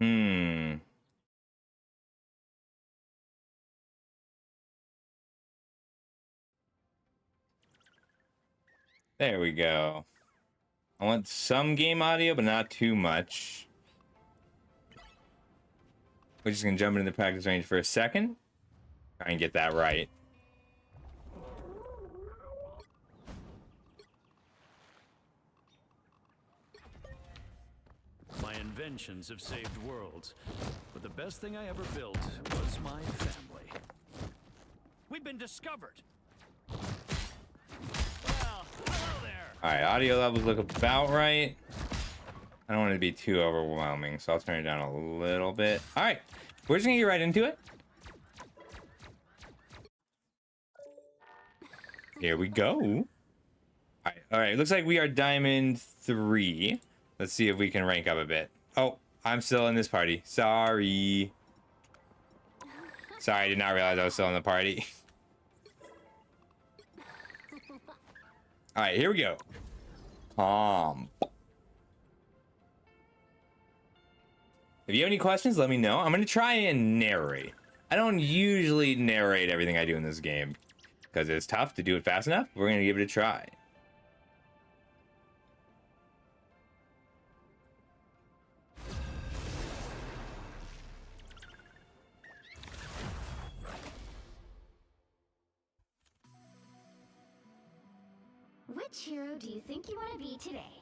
Hmm. There we go. I want some game audio, but not too much. We're just gonna jump into the practice range for a second. Try and get that right. My inventions have saved worlds, but the best thing I ever built was my family. We've been discovered. Well, hello there. All right, audio levels look about right. I don't want it to be too overwhelming, so I'll turn it down a little bit. All right, we're just gonna get right into it. Here we go. All right, looks like we are Diamond 3. Let's see if we can rank up a bit. Oh, I'm still in this party. Sorry. Sorry, I did not realize I was still in the party. All right, here we go. If you have any questions, let me know. I'm going to try and narrate. I don't usually narrate everything I do in this game because it's tough to do it fast enough. We're going to give it a try. Which hero do you think you want to be today?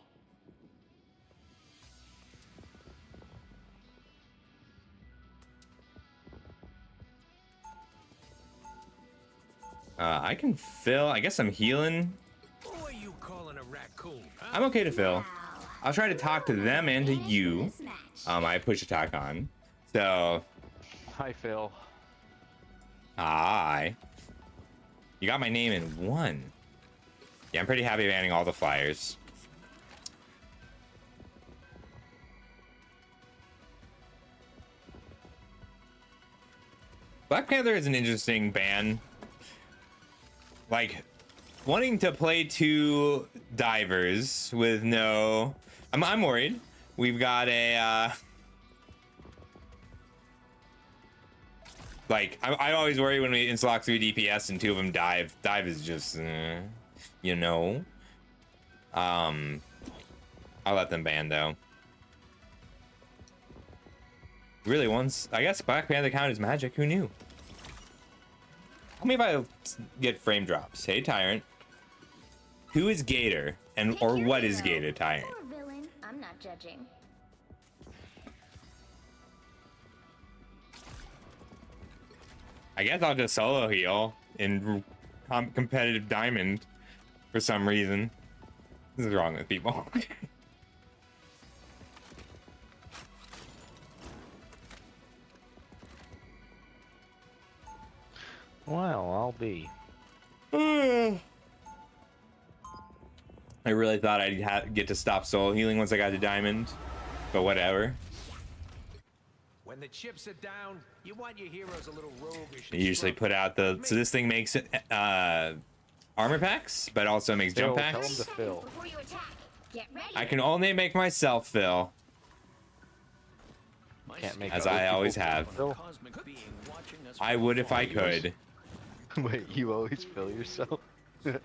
I can fill. I guess I'm healing. Who are you calling a raccoon, huh? I'm okay to fill. Wow. I'll try to talk to them and to you. I push attack on. So, Hi, Phil. hi. You got my name in one. Yeah, I'm pretty happy banning all the flyers. Black Panther is an interesting ban. Like, wanting to play two divers with no... I'm worried. We've got a... Like, I always worry when we install 3 DPS and 2 of them dive. Dive is just... you know. I'll let them ban, though. Really, once... I guess Black Panther count as magic. Who knew? Tell me if I get frame drops. Hey, Tyrant. Who is Gator? And or what is Gator, Tyrant? Or villain, I'm not judging. I guess I'll just solo heal in competitive diamond for some reason. This is wrong with people. Well, I'll be. I really thought I'd get to stop solo healing once I got to diamond, but whatever. When the chips are down, you want your heroes a little roguish. They usually put out the... So this thing makes armor packs, but also makes jump Phil, tell him packs. to fill. Before you attack, get ready. I can only make myself fill, Can't make as other I people always fill. have. Phil? Cosmic being watching us I would if I could. Wait, you always fill yourself? No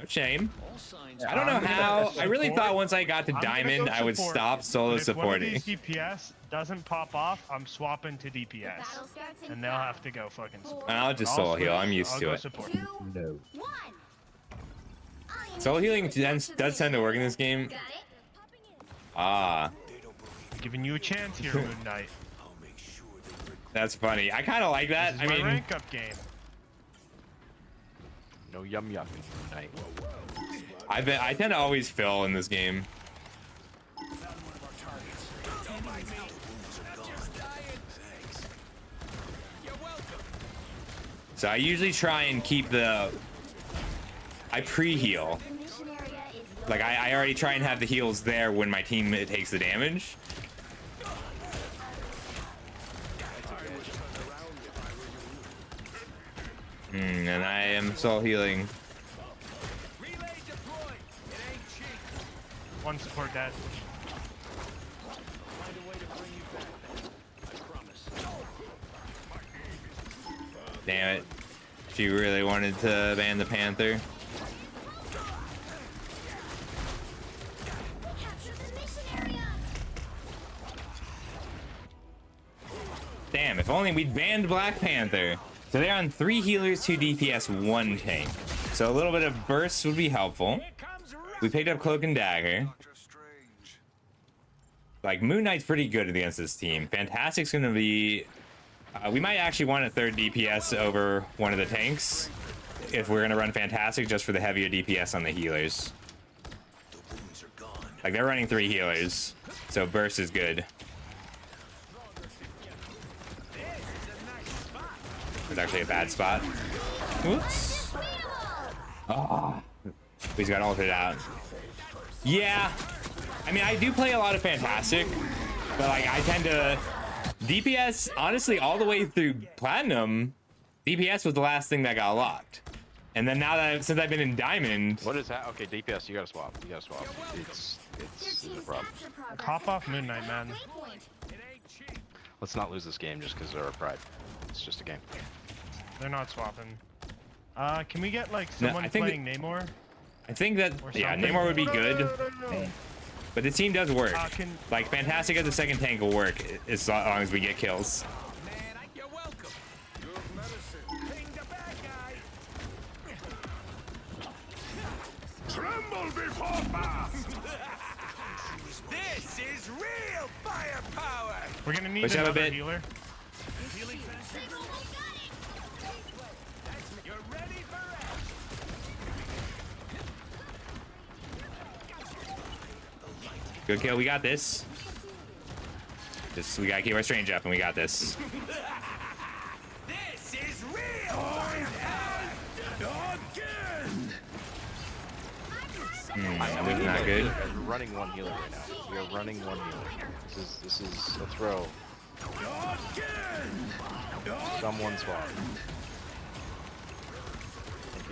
shame. all signs. I don't know how. I really thought once I got to I'm gonna diamond, go I would support. stop solo But if one of supporting. these DPS doesn't pop off, I'm swapping to DPS, Battle starts in and they'll 5, have to go fucking support. I'll just I'll solo heal. switch. I'm used I'll to go it. support. 2, No. 1. Solo healing does tend to work in this game. Got it? Ah, Giving you a chance here, Moon Knight. that's funny. I kind of like that. This I is my mean, rank up game. No yum yum tonight. I tend to always fill in this game. So I usually try and keep the... I pre-heal. The mission area is yours. Like, I already try and have the heals there when my team takes the damage. And I am soul healing. Relay deployed. It ain't cheap. One support dead. Find a way Damn it. She really wanted to ban the Panther. Capture the mission area. Damn, if only we'd banned Black Panther. So they're on 3 healers, 2 DPS, 1 tank. So a little bit of burst would be helpful. We picked up Cloak and Dagger. Like, Moon Knight's pretty good against this team. Fantastic's gonna be... we might actually want a 3rd DPS over one of the tanks. If we're gonna run Fantastic just for the heavier DPS on the healers. Like, they're running 3 healers. So burst is good. It's actually a bad spot. Whoops. Oh. He's got ulted out. Yeah. I mean, I do play a lot of Fantastic, but like I tend to DPS, honestly, all the way through Platinum, DPS was the last thing that got locked. And then now that since I've been in Diamond, What is that? Okay, DPS, you gotta swap. You gotta swap. It's the problem. Pop off Moon Knight, man. Let's not lose this game just because of our pride. It's just a game. They're not swapping. Can we get like No, someone I think playing Namor? I think that Or yeah, something? Namor would be good. But the team does work. Can Like Fantastic as a second tank will work as long as we get kills. You're welcome. Good medicine. Ping the bad guy. Tremble before mass. This is real firepower. we're gonna need Push out a another bit. healer. You're ready for action. Good kill, we got this. Just we gotta keep our strange up and we got this. This is real firepower. Again. That was not good. We're running 1 healer right now. We are running 1 healer. This is a throw. Someone swap.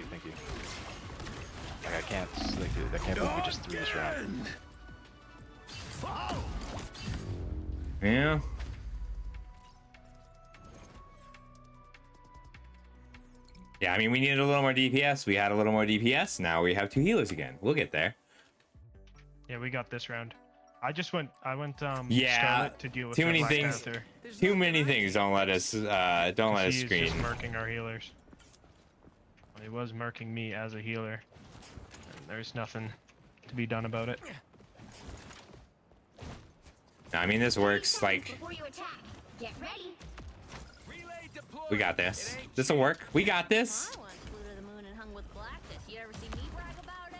Thank you. Like I can't believe we just threw this round. Yeah. Yeah, I mean, we needed a little more DPS. We had a little more DPS. Now we have 2 healers again. We'll get there. Yeah, we got this round. I went Yeah, Scarlet to deal with too their many Black things. Panther. Too many things don't let us He's screen. just murking our healers. Well, he was murking me as a healer. And there's nothing to be done about it. I mean, this works. Like, Before you attack, get ready. Relay deployed. we got this. This'll work. We got this. I once flew to the moon and hung with Galactus. You ever see me brag about it?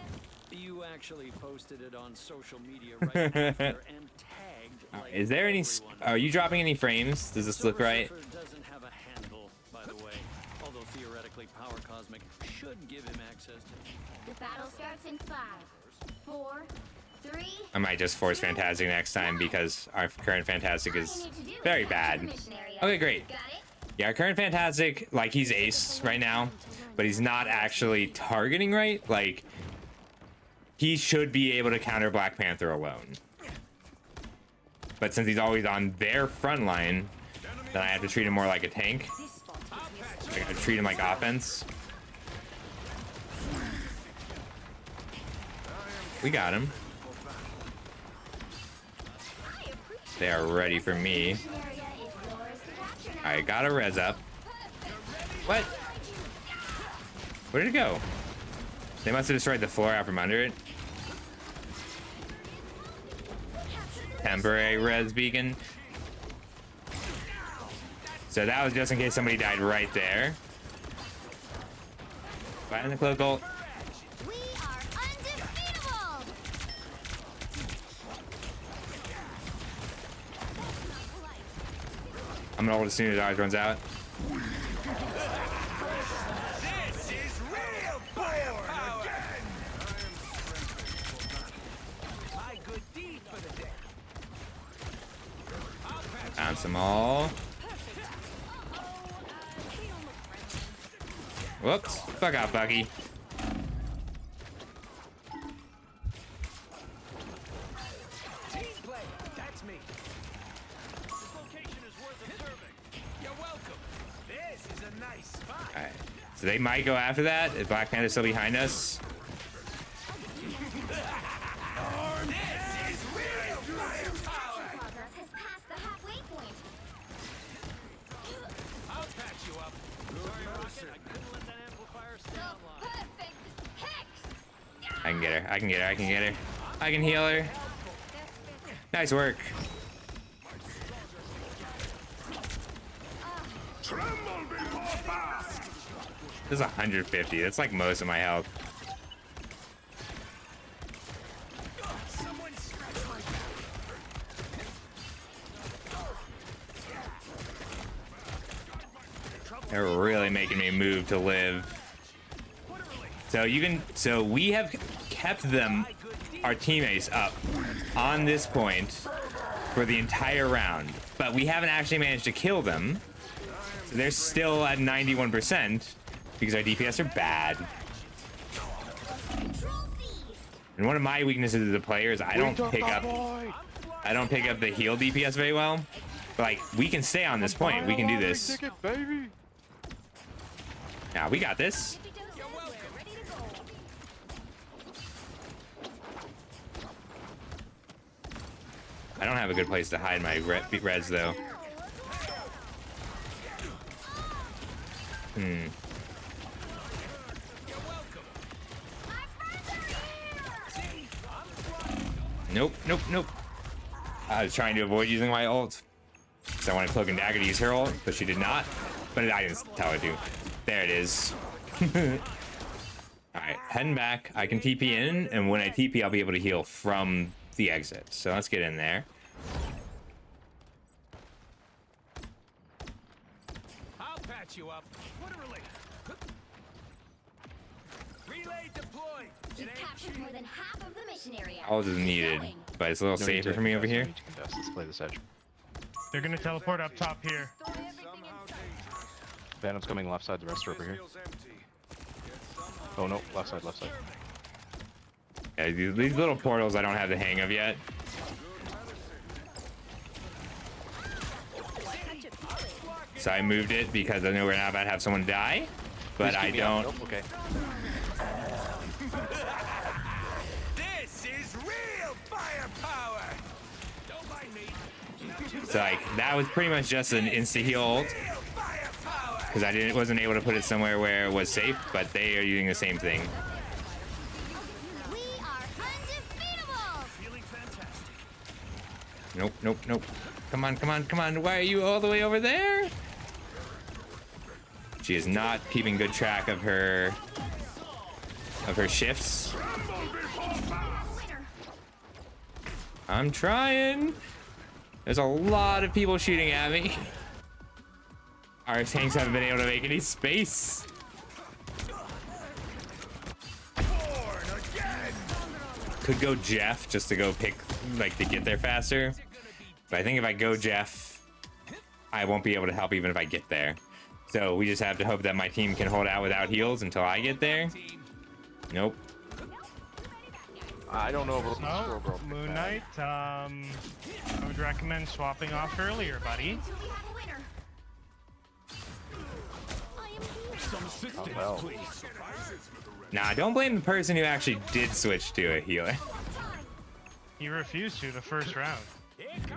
You actually posted it on social media right after and tagged like Is there any? everyone. Are you dropping any frames? Does this look Silver right? Surfer doesn't have a handle, by the way. Although theoretically, Power Cosmic should give him access to. The battle starts in 5, 4, 3. I might just force Fantastic next time because our current Fantastic is very bad. Okay, great. Got it? Yeah, our current Fantastic, like, he's ace right now, but he's not actually targeting right. Like, he should be able to counter Black Panther alone. But since he's always on their front line, then I have to treat him more like a tank. I gotta treat him like offense. We got him. They are ready for me. Area is yours to capture now. I got a res up. What? Where did it go? They must have destroyed the floor out from under it. Temporary res beacon. So that was just in case somebody died right there. Find the cloak ult. We are undefeatable. I'm gonna ult as soon as ours runs out. This is real firepower. My good deed for the day. Bounce them all. Whoops. Fuck off, Bucky. Team play. That's me. This location is worth observing. You're welcome. This is a nice Alright. So they might go after that. Is Black Panther still behind us? Progress has passed the halfway point. I'll patch you up. Perfect hex. I can get her. I can get her. I can get her. I can heal her. Nice work. This is 150. That's like most of my health. They're really making me move to live. So you can, so we have kept them, our teammates, up on this point for the entire round, but we haven't actually managed to kill them. So they're still at 91% because our DPS are bad. And one of my weaknesses as a player is I don't pick up the heal DPS very well. But like, we can stay on this point. We can do this. Now we got this. I don't have a good place to hide my reds though. Nope, nope, nope. I was trying to avoid using my ult. So I wanted Cloak and Dagger to use her ult, but she did not. But I didn't tell her to. There it is. Alright, heading back. I can TP in, and when I TP, I'll be able to heal from the exit. So let's get in there. I'll patch you up. What a relief. Relay deployed. You've captured more than half of the mission area. All is needed, but it's a little safer for me over here. Let's play this edge. They're gonna teleport up top here. Phantom's coming left side, the rest are over here. Oh no, left side, left side. Yeah, these little portals I don't have the hang of yet. So I moved it because I know we're not about to have someone die, but I don't. Nope, okay. This is real firepower. Don't mind me. So like that was pretty much just an insta heal ult Real firepower. because I wasn't able to put it somewhere where it was safe, but they are using the same thing. We are undefeatable. Feeling fantastic. Nope, nope, nope. Come on, come on, come on. Why are you all the way over there? She is not keeping good track of her shifts. I'm trying. There's a lot of people shooting at me. Our tanks haven't been able to make any space. Could go Jeff just to go pick, like, to get there faster. But I think if I go Jeff, I won't be able to help even if I get there. So we just have to hope that my team can hold out without heals until I get there. Nope. I don't know if Oh, Moon Knight, I would recommend swapping off earlier, buddy. Until we have a winner. I am here. Some assistance, well. please. Nah, don't blame the person who actually did switch to a healer. He refused to the first round.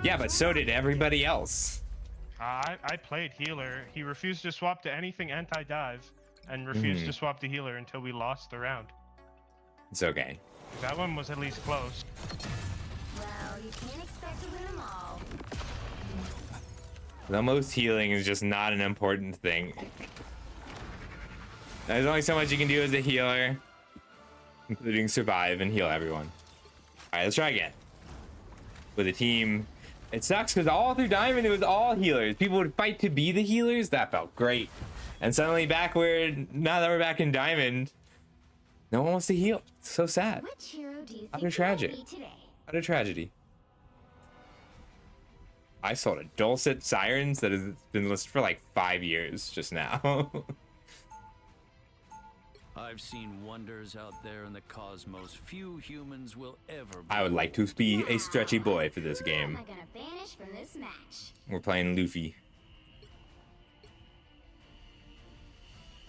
Yeah, but so did everybody else. I played healer. He refused to swap to anything anti-dive and refused to swap to healer until we lost the round. It's okay. That one was at least close. Well, you can't expect to win them all. The most healing is just not an important thing. There's only so much you can do as a healer, including survive and heal everyone. Alright, let's try again. With a team. It sucks because all through Diamond it was all healers. People would fight to be the healers. That felt great. And suddenly now that we're back in Diamond, no one wants to heal. It's so sad. Which hero do you think Utter you want tragic. to be today? What a tragedy. I sold a Dulcet Sirens that has been listed for like 5 years just now. I've seen wonders out there in the cosmos few humans will ever I would like to be a stretchy boy for this Who game. am I gonna banish from this match? We're playing Luffy.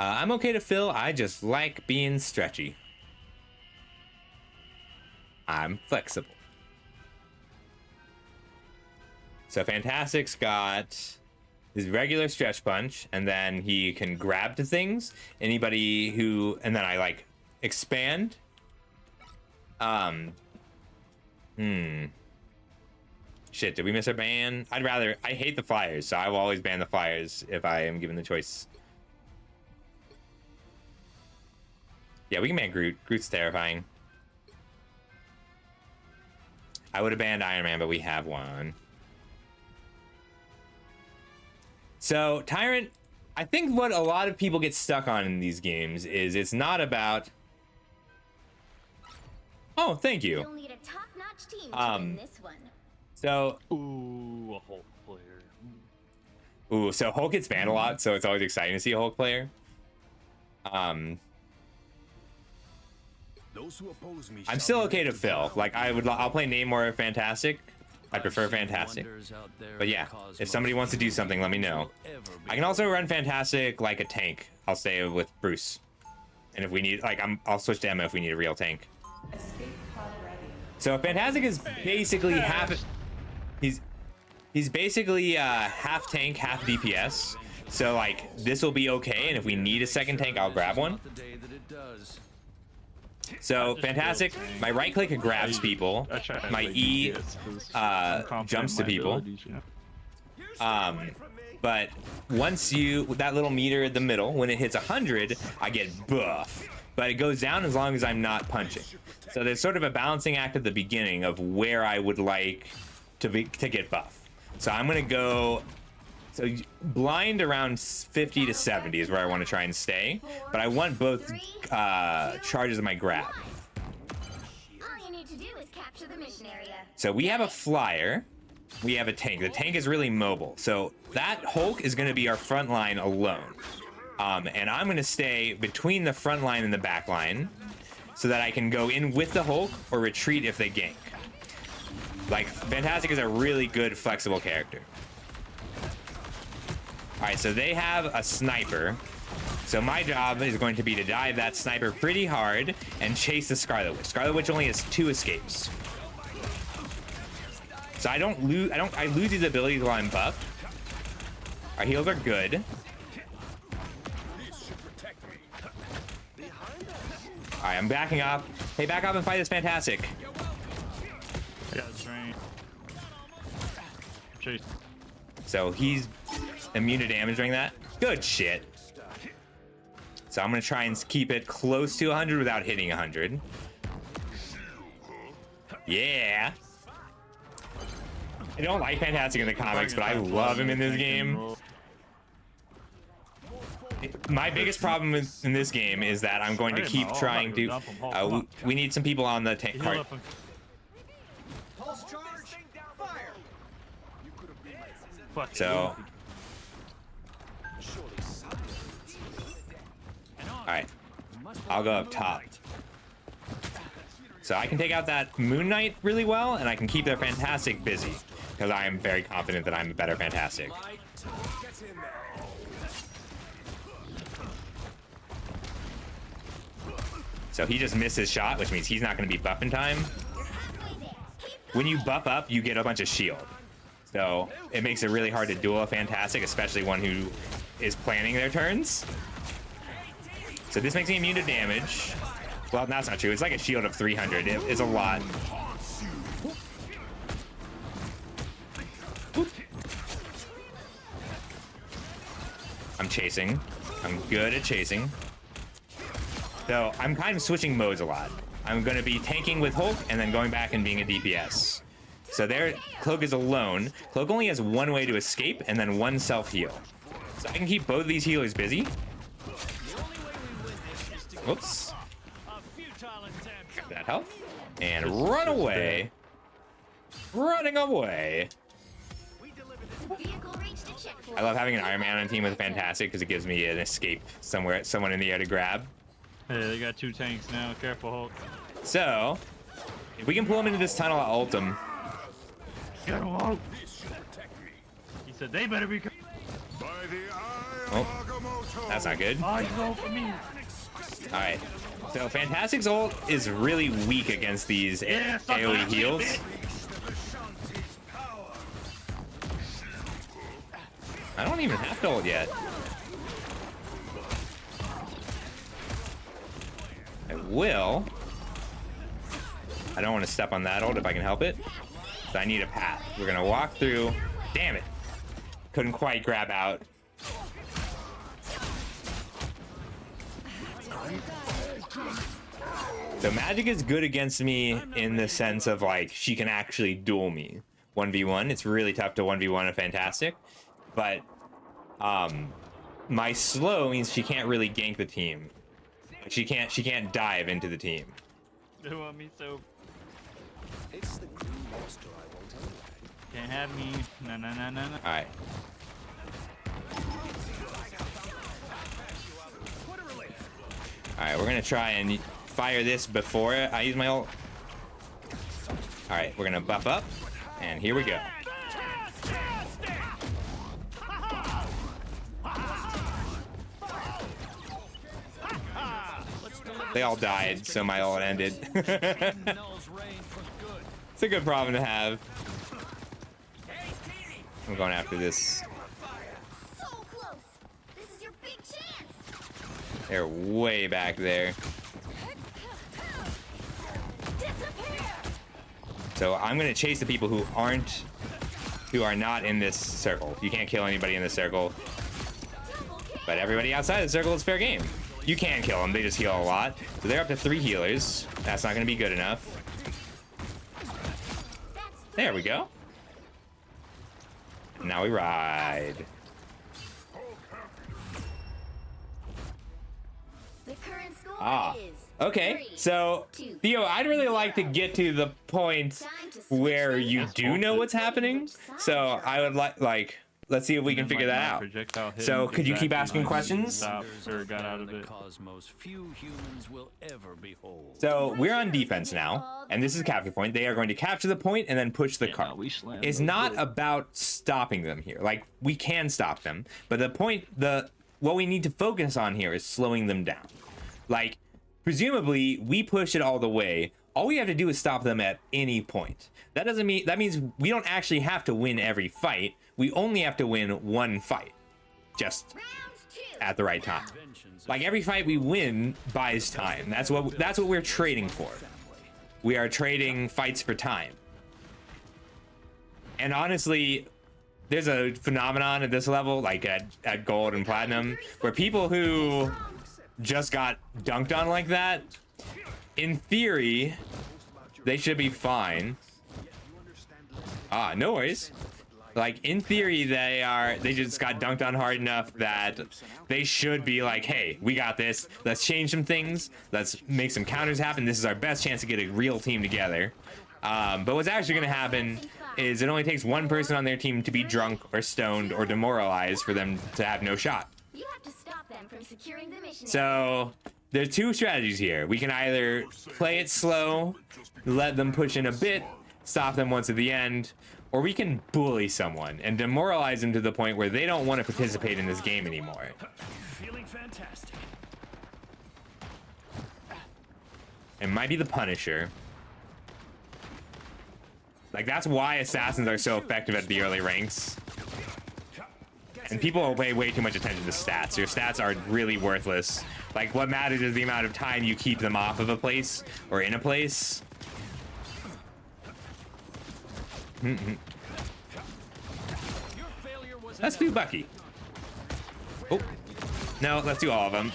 I'm okay to fill. I just like being stretchy. I'm flexible. So Fantastic's got his regular stretch punch, and then he can grab to things. Anybody who, and then I like expand. Shit, did we miss our ban? I hate the flyers, so I will always ban the flyers if I am given the choice. Yeah, we can ban Groot. Groot's terrifying. I would have banned Iron Man, but we have one. So, Tyrant, I think what a lot of people get stuck on in these games is it's not about... Oh, thank you. You'll need a top-notch team to win this one. So... Ooh, a Hulk player. Ooh, so Hulk gets banned a lot, so it's always exciting to see a Hulk player. Those who oppose me I'm still okay to fill. Like, I'll play Namor or Fantastic. I prefer Fantastic. But yeah, if somebody wants to do something, let me know. I can also run Fantastic like a tank. I'll stay with Bruce. And if we need, like, I'll switch to Emma if we need a real tank. So Fantastic is basically he's basically half tank, half DPS. So like, this will be okay. And if we need a second tank, I'll grab one. So Fantastic, my right click grabs people, my E jumps to people. But once that little meter in the middle, when it hits 100, I get buff. But it goes down as long as I'm not punching. So there's sort of a balancing act at the beginning of where I would like to get buff. So I'm gonna go. So blind around 50 to 70 is where I want to try and stay, but I want both charges of my grab. All you need to do is capture the mission area. So we have a flyer, we have a tank. The tank is really mobile, so that Hulk is going to be our front line alone. And I'm going to stay between the front line and the back line so that I can go in with the Hulk or retreat if they gank. Like, Fantastic is a really good flexible character. Alright, so they have a sniper. So my job is going to be to dive that sniper pretty hard and chase the Scarlet Witch. Scarlet Witch only has 2 escapes. So I lose these abilities while I'm buffed. Our heals are good. Alright, I'm backing up. Hey, back up and fight this Fantastic. I got a train. Chase. So he's immune to damage during that. Good shit. So I'm gonna try and keep it close to 100 without hitting 100. Yeah. I don't like Fantastic in the comics, but I love him in this game. My biggest problem in this game is that I'm going to keep trying to... we need some people on the tank cart. So... Alright. I'll go up top. So I can take out that Moon Knight really well, and I can keep their Fantastic busy. Because I am very confident that I'm a better Fantastic. So he just missed his shot, which means he's not going to be buff in time. When you buff up, you get a bunch of shield. So it makes it really hard to duel a Fantastic, especially one who is planning their turns. So this makes me immune to damage. Well, that's not true. It's like a shield of 300. It is a lot. I'm chasing. I'm good at chasing. So I'm kind of switching modes a lot. I'm going to be tanking with Hulk and then going back and being a DPS. So there, Cloak is alone. Cloak only has one way to escape and then one self-heal. So I can keep both these healers busy. Whoops. That health. And run away. Running away. I love having an Iron Man on a team with Fantastic because it gives me an escape somewhere, someone in the air to grab. Hey, they got 2 tanks now. Careful, Hulk. So, if we can pull him into this tunnel, I'll ult him. Get him, Hulk. He said they better be. Oh. That's not good. Oh, he's going for me. All right. So Fantastic's ult is really weak against these AoE heals. I don't even have to ult yet. I will. I don't want to step on that ult if I can help it. So I need a path. We're gonna walk through. Damn it. Couldn't quite grab out. So Magic is good against me in the sense of like she can actually duel me 1v1. It's really tough to 1v1 a Fantastic, but my slow means she can't really gank the team. She can't dive into the team. They want me so. It's the green monster I won't tell you. Can't have me. No, no, no, no, no. All right. All right, we're gonna try and fire this before I use my ult. All right, we're gonna buff up, and here we go. They all died, so my ult ended. It's a good problem to have. I'm going after this. So close. This is your big chance. They're way back there. Disappear. So I'm gonna chase the people who are not in this circle. You can't kill anybody in this circle, but everybody outside the circle is fair game. You can kill them, they just heal a lot. So they're up to 3 healers. That's not gonna be good enough. There we go. Now we ride. The current score Ah, is okay. 3, So, 2, Theo, I'd really like to get to the point where you do know what's happening. So I would like, let's see if we can figure that out. So could you keep asking questions? Or got out of the it. cosmos few humans will ever behold. So we're on defense now, and this is capture point. They are going to capture the point and then push the cart. we slammed It's those not good. about stopping them here. Like, we can stop them, but what we need to focus on here is slowing them down. Like, presumably we push it all the way. All we have to do is stop them at any point. That means we don't actually have to win every fight. We only have to win one fight, just round 2. at the right time. Like, every fight we win buys time. That's what we're trading for. We are trading fights for time. And honestly, there's a phenomenon at this level, like at gold and platinum, where people who just got dunked on like that, in theory, they should be fine. Ah, no worries. Like, in theory, they just got dunked on hard enough that they should be like, hey, we got this. Let's change some things. Let's make some counters happen. This is our best chance to get a real team together. But what's actually going to happen is it only takes one person on their team to be drunk or stoned or demoralized for them to have no shot. You have to stop them from securing the mission. So there are 2 strategies here. We can either play it slow, let them push in a bit, stop them once at the end, or we can bully someone and demoralize them to the point where they don't want to participate in this game anymore. Feeling fantastic. It might be the Punisher. Like, that's why assassins are so effective at the early ranks. And people pay way too much attention to stats. Your stats are really worthless. Like, what matters is the amount of time you keep them off of a place or in a place. Let's do Bucky. Oh, no, let's do all of them.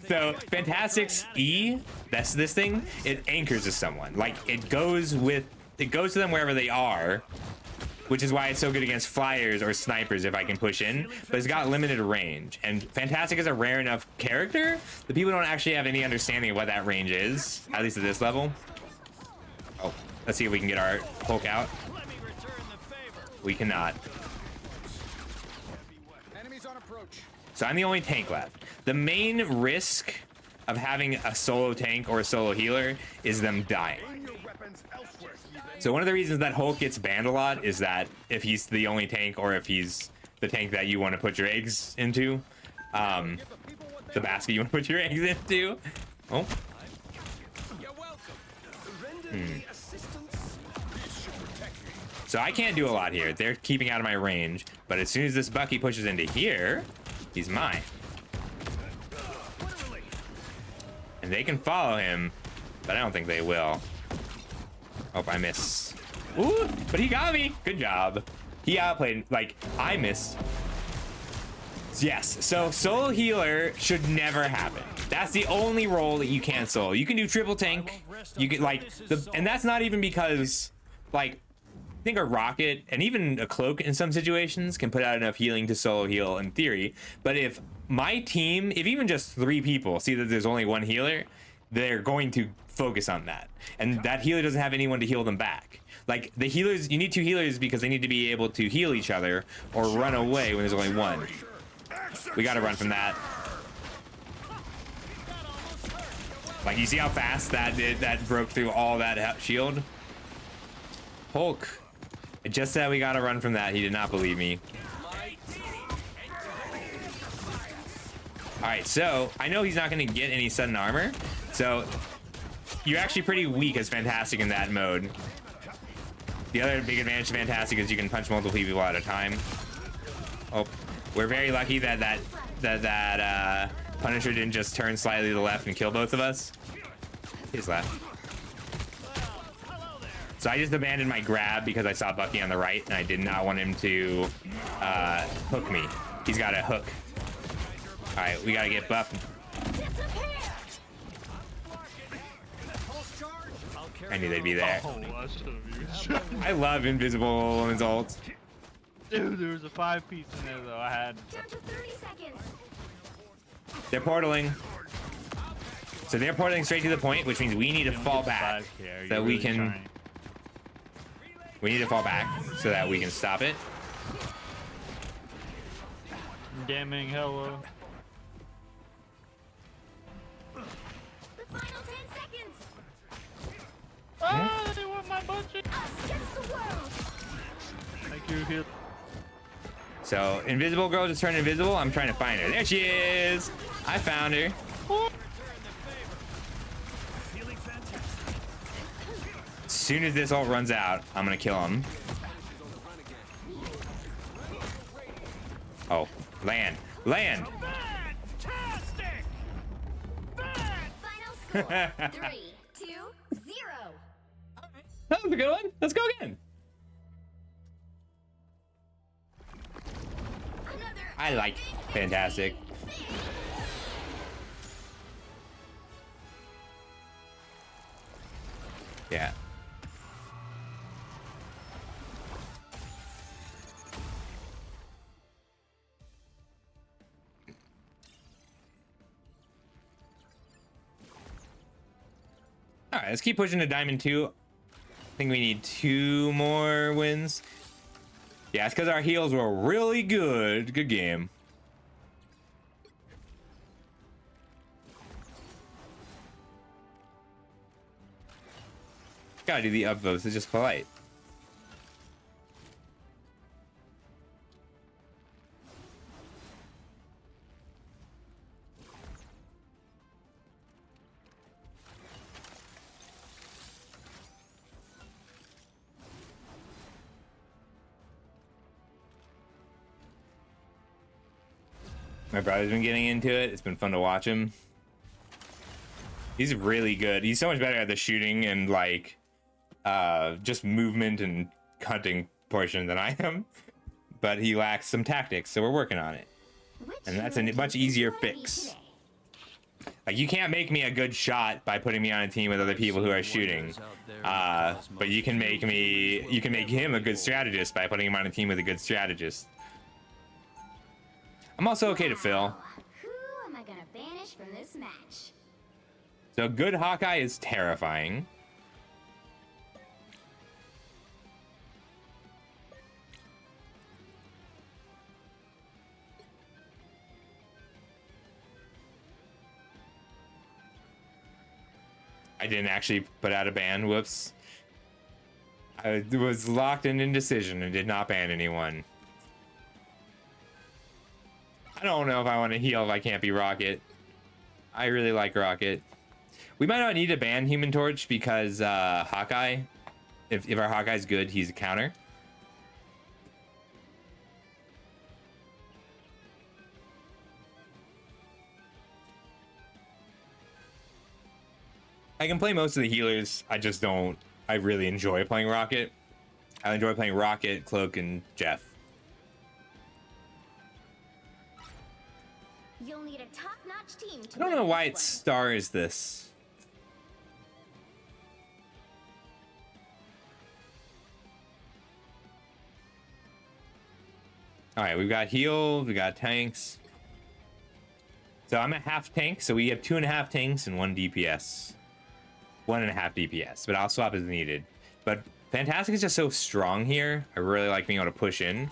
So Fantastic's E, that's this thing, it anchors to someone. Like, it goes to them wherever they are, which is why it's so good against flyers or snipers if I can push in, but it's got limited range. And Fantastic is a rare enough character that people don't actually have any understanding of what that range is, at least at this level. Oh, let's see if we can get our Hulk out. We cannot. Enemies on approach. So I'm the only tank left. The main risk of having a solo tank or a solo healer is them dying. So one of the reasons that Hulk gets banned a lot is that if he's the only tank or if he's the tank that you want to put your eggs into. The basket you want to put your eggs into. Oh. You're welcome. Render the assistance. This should protect me. So I can't do a lot here. They're keeping out of my range. But as soon as this Bucky pushes into here, he's mine. And they can follow him, but I don't think they will. Oh, I miss. Ooh, but he got me. Good job. He outplayed, like, I missed. Yes, so solo healer should never happen. That's the only role that you can't solo. You can do triple tank. You can, like, and that's not even because, like, I think a rocket and even a cloak in some situations can put out enough healing to solo heal in theory. But if my team, if even just 3 people see that there's only one healer, they're going to focus on that. And that healer doesn't have anyone to heal them back. Like, the healers, you need 2 healers because they need to be able to heal each other or run away when there's only one. We gotta run from that. Like, you see how fast that did? That broke through all that shield? Hulk. I just said we gotta run from that. He did not believe me. Alright, so I know he's not gonna get any sudden armor. So you're actually pretty weak as Fantastic in that mode. The other big advantage of Fantastic is you can punch multiple people at a time. Oh, we're very lucky that Punisher didn't just turn slightly to the left and kill both of us. He's left. So I just abandoned my grab because I saw Bucky on the right and I did not want him to hook me. He's got a hook. All right, we gotta get buffed. I knew they'd be there. Oh, I should have used. I love Invisible Woman's ult. Dude, there was a 5-piece in there though. I had. Down to 30 seconds. They're portaling. So they're portaling straight to the point, which means we need to fall back so we can. We need to fall back so that we can stop it. Damning hello. The final 10 seconds. Oh, they want my budget. Us against the world. Thank you, heal. So Invisible Girl just turned invisible. I'm trying to find her. There she is. I found her. As soon as this ult runs out, I'm gonna kill him. Oh, land, land. Final score 3, 2, 0. That was a good one. Let's go again. I like Fantastic. Yeah. All right, let's keep pushing to Diamond 2. I think we need 2 more wins. Yeah, it's because our heals were really good. Good game. Gotta do the upvotes. It's just polite. My brother's been getting into it. It's been fun to watch him. He's really good. He's so much better at the shooting and like just movement and hunting portion than I am. But he lacks some tactics, so we're working on it. And that's a much easier fix. Like, you can't make me a good shot by putting me on a team with other people who are shooting. But you can make him a good strategist by putting him on a team with a good strategist. I'm also okay to fill. Who am I gonna banish from this match? So good Hawkeye is terrifying. I didn't actually put out a ban. Whoops. I was locked in indecision and did not ban anyone. I don't know if I want to heal if I can't be Rocket. I really like Rocket. We might not need to ban Human Torch because Hawkeye, if our Hawkeye's good, he's a counter. I can play most of the healers. I just don't. I really enjoy playing Rocket. I enjoy playing Rocket, Cloak, and Jeff. You'll need a top-notch team to I don't win know why it this stars this. All right, we've got heal, we got tanks. So I'm a half tank, so we have 2.5 tanks and 1 DPS. 1.5 DPS, but I'll swap as needed. But Fantastic is just so strong here. I really like being able to push in.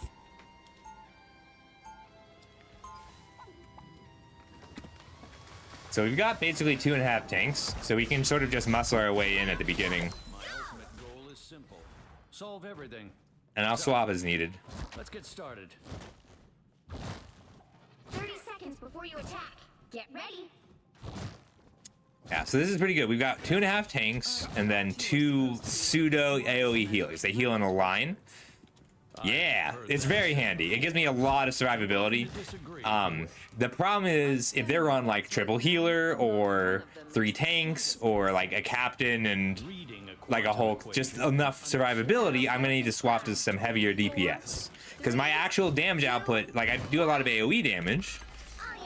So we've got basically 2.5 tanks, so we can sort of just muscle our way in at the beginning. My ultimate goal is simple. Solve everything. And I'll swap as needed. Let's get started. 30 seconds before you attack. Get ready. Yeah, so this is pretty good. We've got 2.5 tanks and then 2 pseudo AoE healers. They heal in a line. Yeah, it's very handy. It gives me a lot of survivability. The problem is if they're on like triple healer or 3 tanks or like a captain and like a Hulk, just enough survivability, I'm gonna need to swap to some heavier DPS. Because my actual damage output, like I do a lot of AoE damage,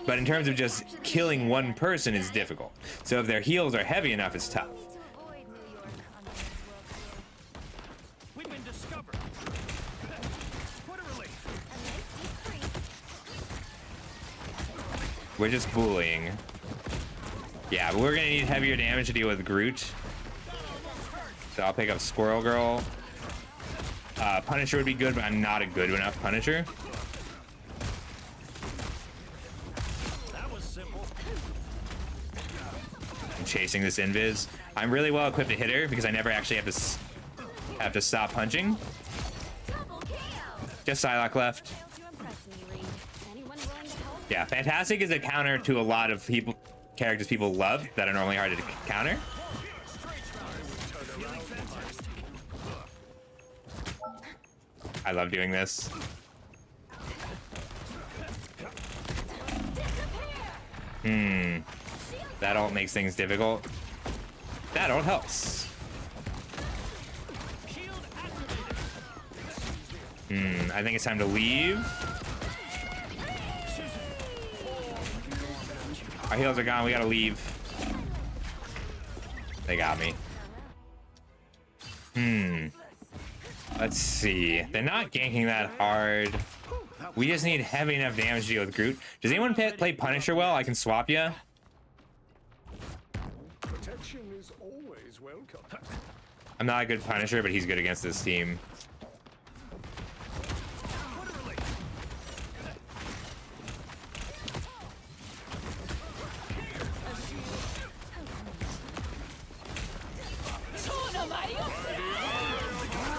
but in terms of just killing one person is difficult. So if their heals are heavy enough, it's tough. To avoid New York on the next world tour. We've been discovered. What a relief. A nice deep freeze. We're just bullying. Yeah, but we're gonna need heavier damage to deal with Groot. So I'll pick up Squirrel Girl. Punisher would be good, but I'm not a good enough Punisher. That was simple. I'm chasing this invis. I'm really well equipped to hit her because I never actually have to stop punching. Double KO. Just Psylocke left. Failed to impress me, Reed. Anyone willing to help? Yeah, Fantastic is a counter to a lot of characters people love that are normally hard to counter. I love doing this. That ult makes things difficult. That ult helps. I think it's time to leave. Our heals are gone. We gotta leave. They got me. Let's see. They're not ganking that hard. We just need heavy enough damage to deal with Groot. Does anyone play Punisher well? I can swap ya. Protection is always welcome. I'm not a good Punisher, but he's good against this team.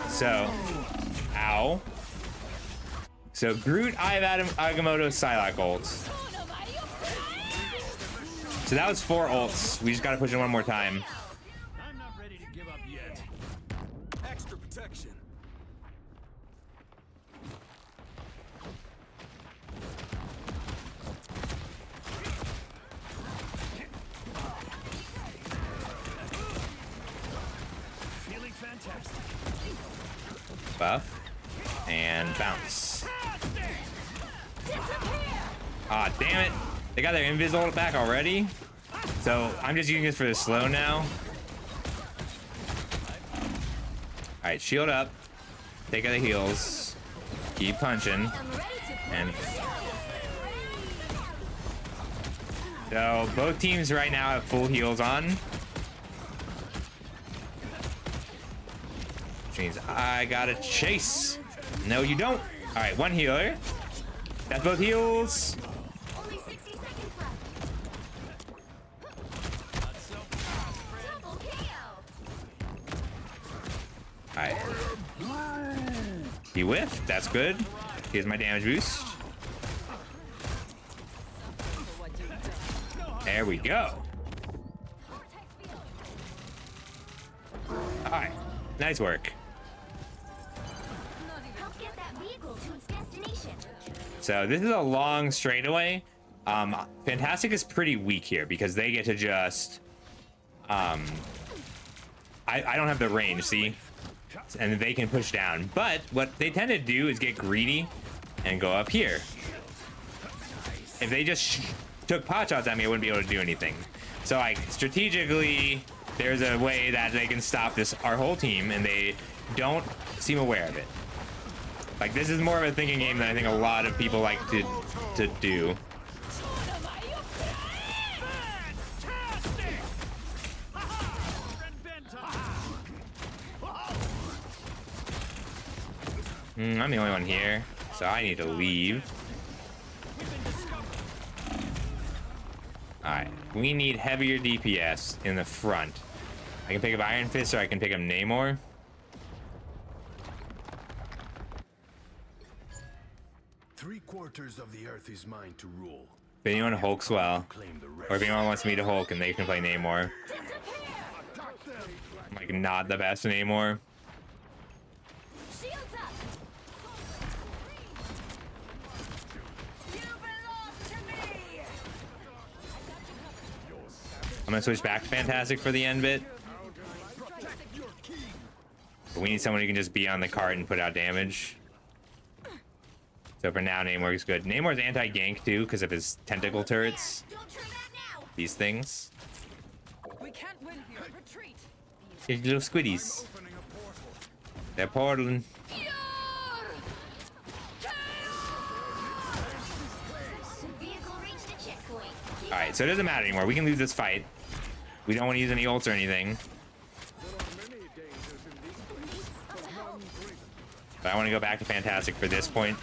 So, ow. So Groot, I have Agamotto, Psylocke ults. So that was 4 ults. We just gotta push it one more time. I'm not ready to give up yet. Extra protection. Feeling fantastic. Buff. And bounce. Ah, damn it. They got their invis ult back already. So I'm just using this for the slow now. Alright, shield up. Take out the heals. Keep punching. And so both teams right now have full heals on. Which means I gotta chase. No, you don't. Alright, 1 healer. That's both heals. Only 60 seconds left. Double KO. Alright. He whiffed. That's good. Here's my damage boost. There we go. Alright. Nice work. Help get that vehicle to its destination. So this is a long straightaway. Fantastic is pretty weak here because they get to just I don't have the range, see? And they can push down. But what they tend to do is get greedy and go up here. If they just took pot shots at me, I wouldn't be able to do anything. So like strategically, there's a way that they can stop this, our whole team, and they don't seem aware of it. Like this is more of a thinking game than I think a lot of people like to do. I'm the only one here, so I need to leave. Alright, we need heavier DPS in the front. I can pick up Iron Fist or I can pick up Namor. Three-quarters of the earth is mine to rule. If anyone hulks well, Claim the or if rest. anyone wants me to Hulk and they can play Namor. I'm like not the best Namor. Shields up. You belong to me. I'm gonna switch back to Fantastic for the end bit. But we need someone who can just be on the cart and put out damage. So for now, Namor is good. Namor's anti-gank too, because of his tentacle turrets. Don't turn back now. These things. We can't win here. Retreat. These little squiddies. They're portaling. The vehicle reached a checkpoint. Keep Alright, so it doesn't matter anymore. We can lose this fight. We don't want to use any ults or anything. But I want to go back to Fantastic for this point.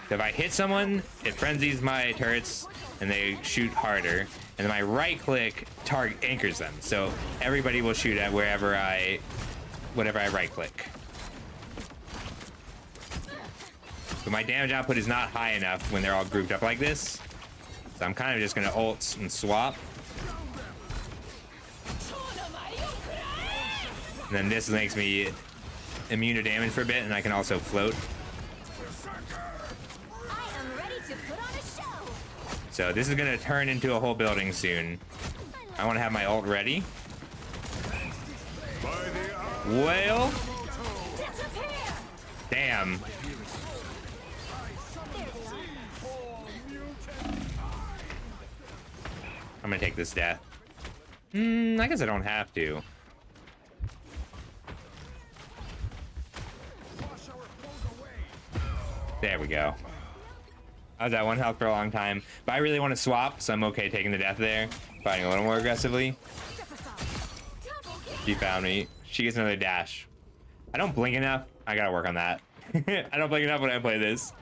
So if I hit someone, it frenzies my turrets and they shoot harder. And then my right click target anchors them. So everybody will shoot at whatever I right click. But my damage output is not high enough when they're all grouped up like this. So I'm kind of just gonna ult and swap. And then this makes me immune to damage for a bit, and I can also float. I am ready to put on a show. So this is gonna turn into a whole building soon. I want to have my ult ready. Well, Disappear. damn. I'm gonna take this death. I guess I don't have to. There we go. I was at 1 health for a long time, but I really want to swap, so I'm okay taking the death there, fighting a little more aggressively. She found me. She gets another dash. I don't blink enough. I gotta work on that. I don't blink enough when I play this.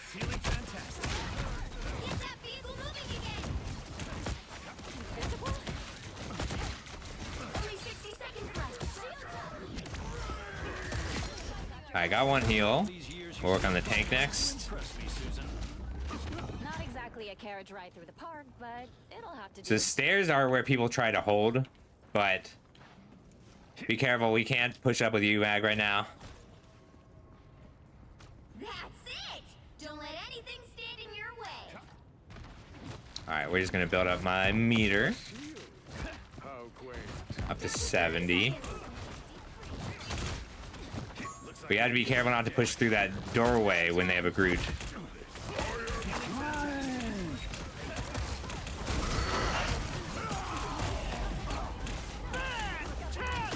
Feeling fantastic. Get that vehicle moving again. Only 60 seconds left. I got one heal. These years We'll work on the tank next. impress me, Susan. Not exactly a carriage ride through the park, but it'll have to So do. stairs are where people try to hold, but be careful. We can't push up with you, Mag, right now. That's it. Don't let anything stand in your way. All right, we're just gonna build up my meter How quaint. up to 70. We gotta be careful not to push through that doorway when they have a Groot.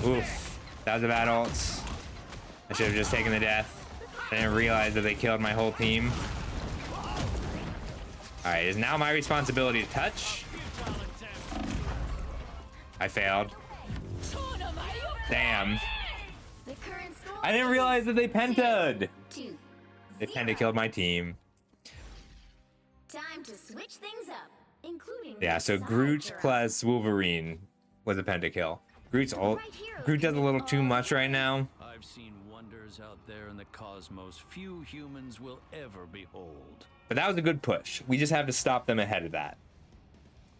Oof, that was a bad ult. I should have just taken the death. I didn't realize that they killed my whole team. Alright, it's now my responsibility to touch. I failed. Damn. The current score I didn't realize that they penta'd. 2. They penta killed my team. Time to switch things up, including Yeah, so the Groot side plus Wolverine was a pentakill. Groot's ult. Groot does a little too much right now. I've seen wonders out there in the cosmos few humans will ever behold. But that was a good push. We just have to stop them ahead of that.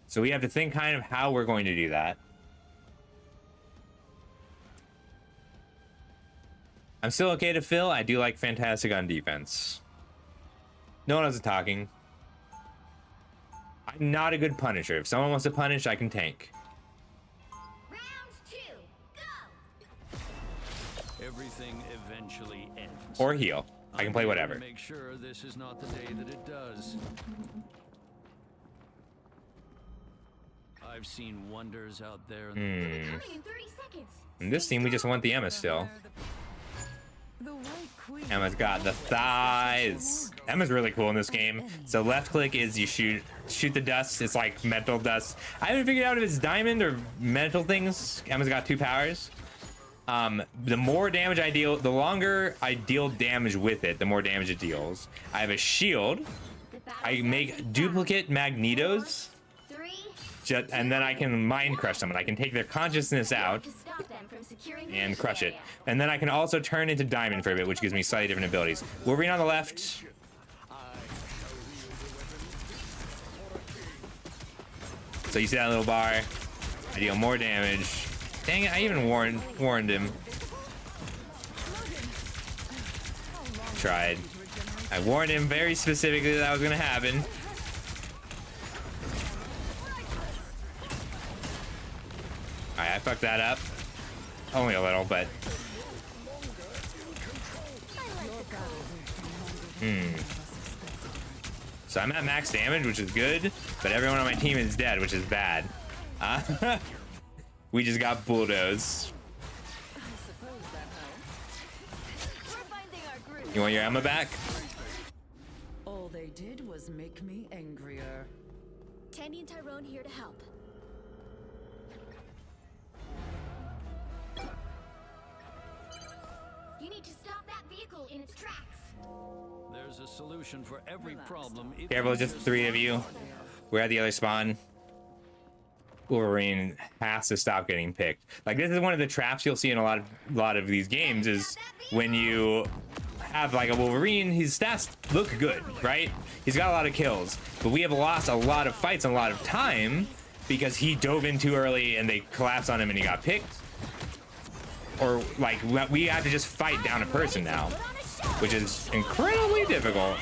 So we have to think kind of how we're going to do that. I'm still okay to fill. I do like Fantastic on defense. No one else is talking. I'm not a good punisher. If someone wants to punish, I can tank. Round 2, go! Everything eventually ends. Or heal. I can play I'm here to whatever. Make sure this is not the day that it does. I've seen wonders out there. Hmm. Coming in 30 seconds. In this team, we just want the Emma still. The White Queen. Emma's got the thighs. Emma's really cool in this game. So left click is you shoot the dust. It's like mental dust. I haven't figured out if it's diamond or mental things. Emma's got 2 powers. The more damage I deal, the longer I deal damage with it, the more damage it deals. I have a shield. I make duplicate magnetos. 3, And then I can mind crush someone. I can take their consciousness out to stop them from securing the and mission crush it. area. And then I can also turn into diamond for a bit, which gives me slightly different abilities. Wolverine on the left. So you see that little bar? I deal more damage. Dang it, I even warned him. Tried. I warned him very specifically that was gonna happen. Alright, I fucked that up. Only a little, but... So I'm at max damage, which is good, but everyone on my team is dead, which is bad. We just got bulldozed. We're finding our groove. You want your Emma back? All they did was make me angrier. Tandy and Tyrone here to help. You need to stop that vehicle in its tracks. There's a solution for every problem. if Careful, you just 3 of you. We're at the other spawn. Wolverine has to stop getting picked. Like, this is one of the traps you'll see in a lot of these games is when you have like a Wolverine, his stats look good, right? He's got a lot of kills, but we have lost a lot of fights and a lot of time because he dove in too early and they collapsed on him and he got picked. Or like we have to just fight down a person now, which is incredibly difficult.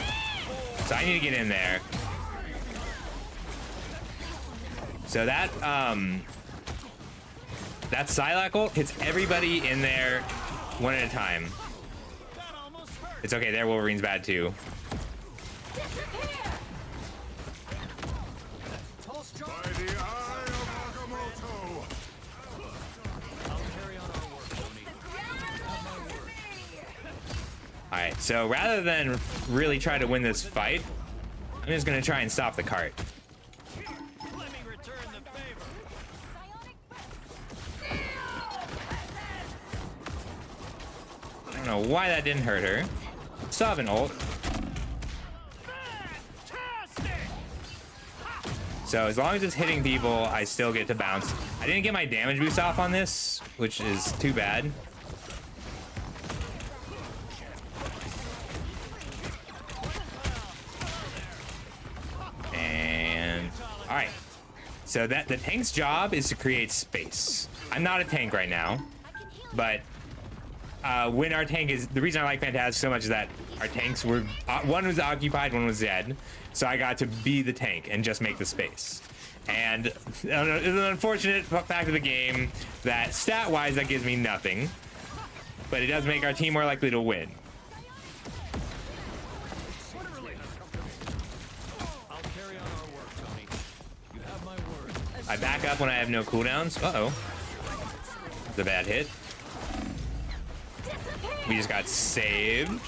So I need to get in there. So that that Psylocke ult hits everybody in there one at a time. It's okay, their Wolverine's bad too. By the eye of Agamotto. Alright, so rather than really try to win this fight, I'm just gonna try and stop the cart. Let me return the favor. I don't know why that didn't hurt her. Still have an ult. So as long as it's hitting people, I still get to bounce. I didn't get my damage boost off on this, which is too bad. And all right. So that the tank's job is to create space. I'm not a tank right now, but when our tank is, the reason I like Phantasm so much is that our tanks were, one was occupied, one was dead. So I got to be the tank and just make the space. And it's an unfortunate fact of the game that stat-wise that gives me nothing, but it does make our team more likely to win. I'll carry on our work, Tony. You have my word. I back up when I have no cooldowns. Uh-oh. It's a bad hit. We just got saved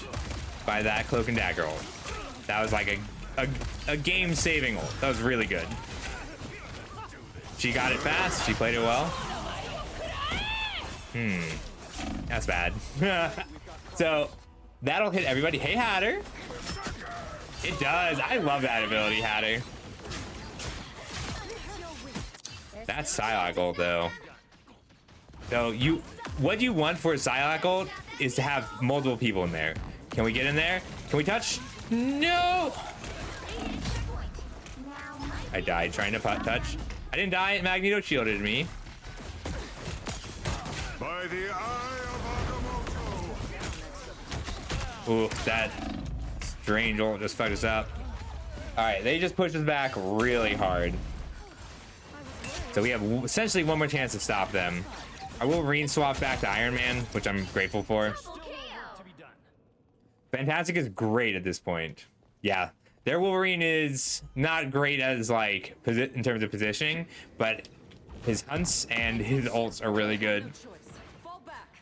by that cloak and dagger ult. That was like a game-saving ult. That was really good. She got it fast. She played it well. That's bad. So that'll hit everybody. Hey, Hatter. It does. I love that ability, Hatter. That's Psylocke ult, though. So what you want for a Psylocke ult is to have multiple people in there. Can we get in there? Can we touch? No! I died trying to touch. I didn't die. Magneto shielded me. By the eye of Agamotto. Ooh, that strange ult just fucked us up. All right, they just pushed us back really hard. So we have essentially one more chance to stop them. Our Wolverine swapped back to Iron Man, which I'm grateful for. Fantastic is great at this point. Yeah, their Wolverine is not great as like in terms of positioning, but his hunts and his ults are really good. Fall back.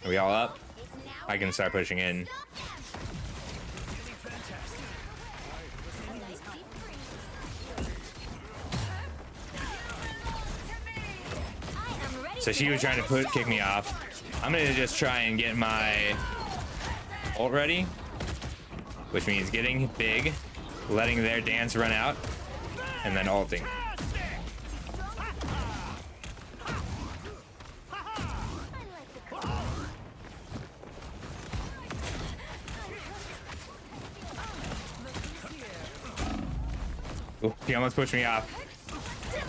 Are we all up? I can start pushing in. So she was trying to kick me off. I'm gonna just try and get my ult ready, which means getting big, letting their dance run out, and then ulting. Ooh, he almost pushed me off.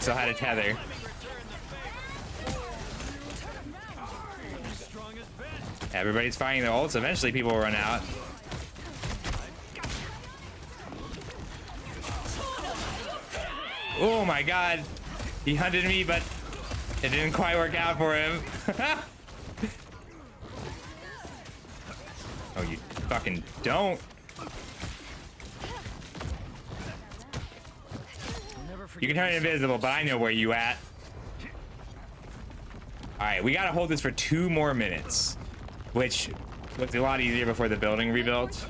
Still had a tether. Everybody's fighting their ults. Eventually people will run out. Oh my god. He hunted me, but it didn't quite work out for him. Oh, you fucking don't. You can turn invisible, but I know where you at. All right, we gotta hold this for 2 more minutes, which was a lot easier before the building rebuilt.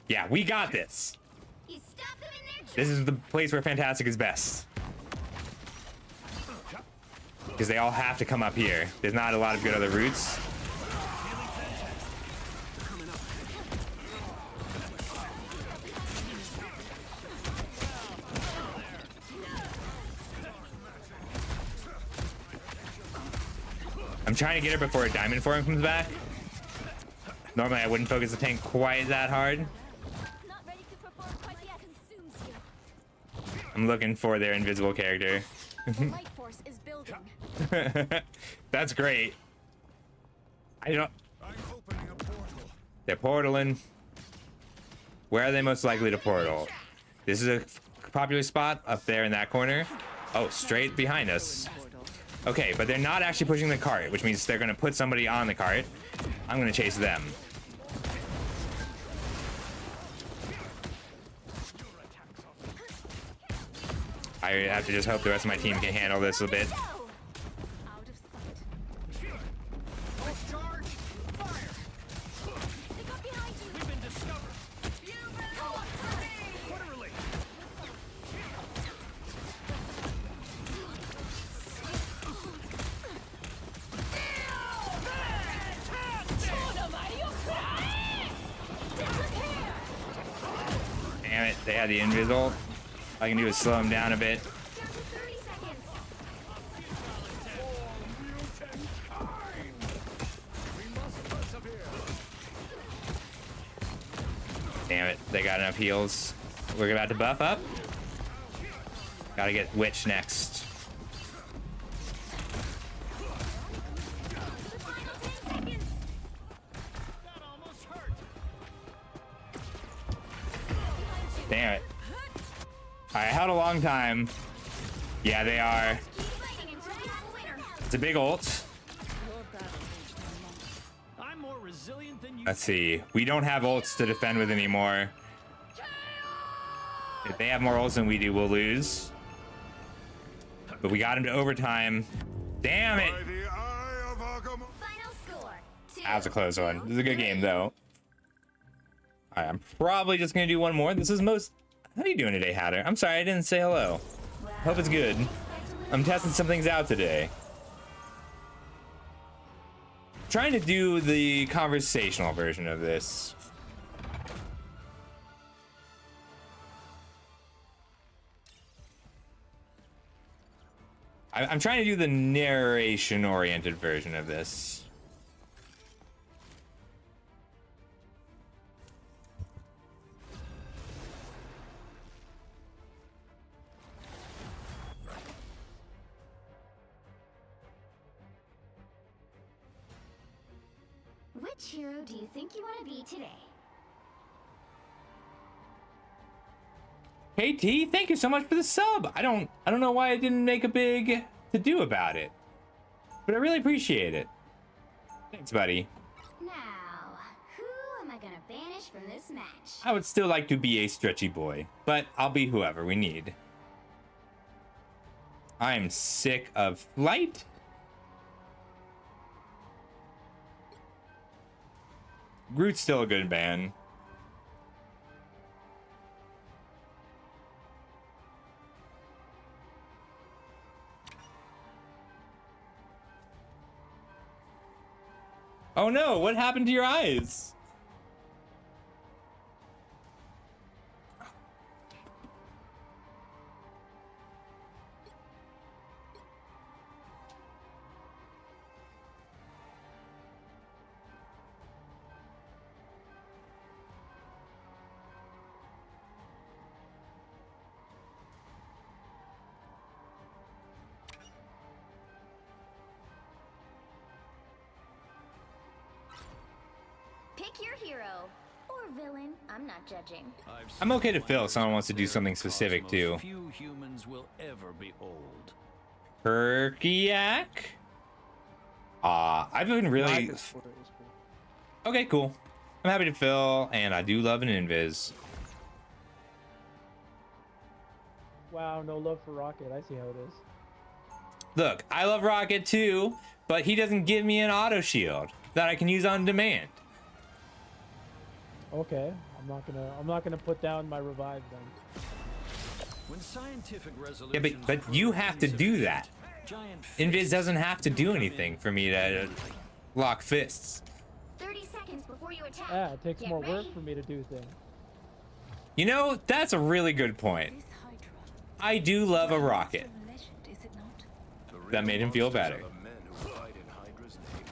Yeah, we got this. This is the place where Fantastic is best. Because they all have to come up here. There's not a lot of good other routes. I'm trying to get her before a diamond form comes back. Normally I wouldn't focus the tank quite that hard. I'm looking for their invisible character. The light force is building. That's great. I don't. I'm opening a portal. They're portaling. Where are they most likely to portal? This is a popular spot up there in that corner. Oh, straight behind us. Okay, but they're not actually pushing the cart, which means they're gonna put somebody on the cart. I'm gonna chase them. I have to just hope the rest of my team can handle this a bit. Out of sight. Charge! Fire! They got behind you. We've been discovered. Quarterly. Damn it, they had the invisible. All I can do is slow them down a bit. 30 seconds. Damn it, they got enough heals. We're about to buff up. Gotta get Witch next. Damn it. I held a long time. Yeah, they are. Keep fighting until you have a winner. It's a big ult. I'm more resilient than you. Let's see. We don't have ults to defend with anymore. If they have more ults than we do, we'll lose. But we got him to overtime. Damn it! By the eye of Agamotto. Final score. That was a close one. This is a good game, though. Alright, I'm probably just gonna do one more. This is most... How are you doing today, Hatter? I'm sorry, I didn't say hello. Hope it's good. I'm testing some things out today. Trying to do the conversational version of this. I'm trying to do the narration-oriented version of this. Which hero do you think you want to be today? KT, thank you so much for the sub. I don't know why I didn't make a big to do about it, but I really appreciate it. Thanks, buddy. Now, who am I gonna banish from this match? I would still like to be a stretchy boy, but I'll be whoever we need. I am sick of flight. Groot's still a good ban. Oh no, what happened to your eyes? Pick your hero. Or villain. I'm not judging. I'm okay to fill if someone wants to do something specific too. Few humans will ever be old. Perkiak? I've been really... Okay, cool. I'm happy to fill, and I do love an invis. Wow, no love for Rocket. I see how it is. Look, I love Rocket too, but he doesn't give me an auto shield that I can use on demand. Okay, I'm not gonna put down my revive then. When scientific Yeah, resolutions but you have to do that. giant Invis doesn't have to do anything for me to lock fists. 30 seconds before you attack. Yeah, it takes Get more work ready. for me to do things. You know, that's a really good point. I do love a rocket. That made him feel better. Men who fight in Hydra's name.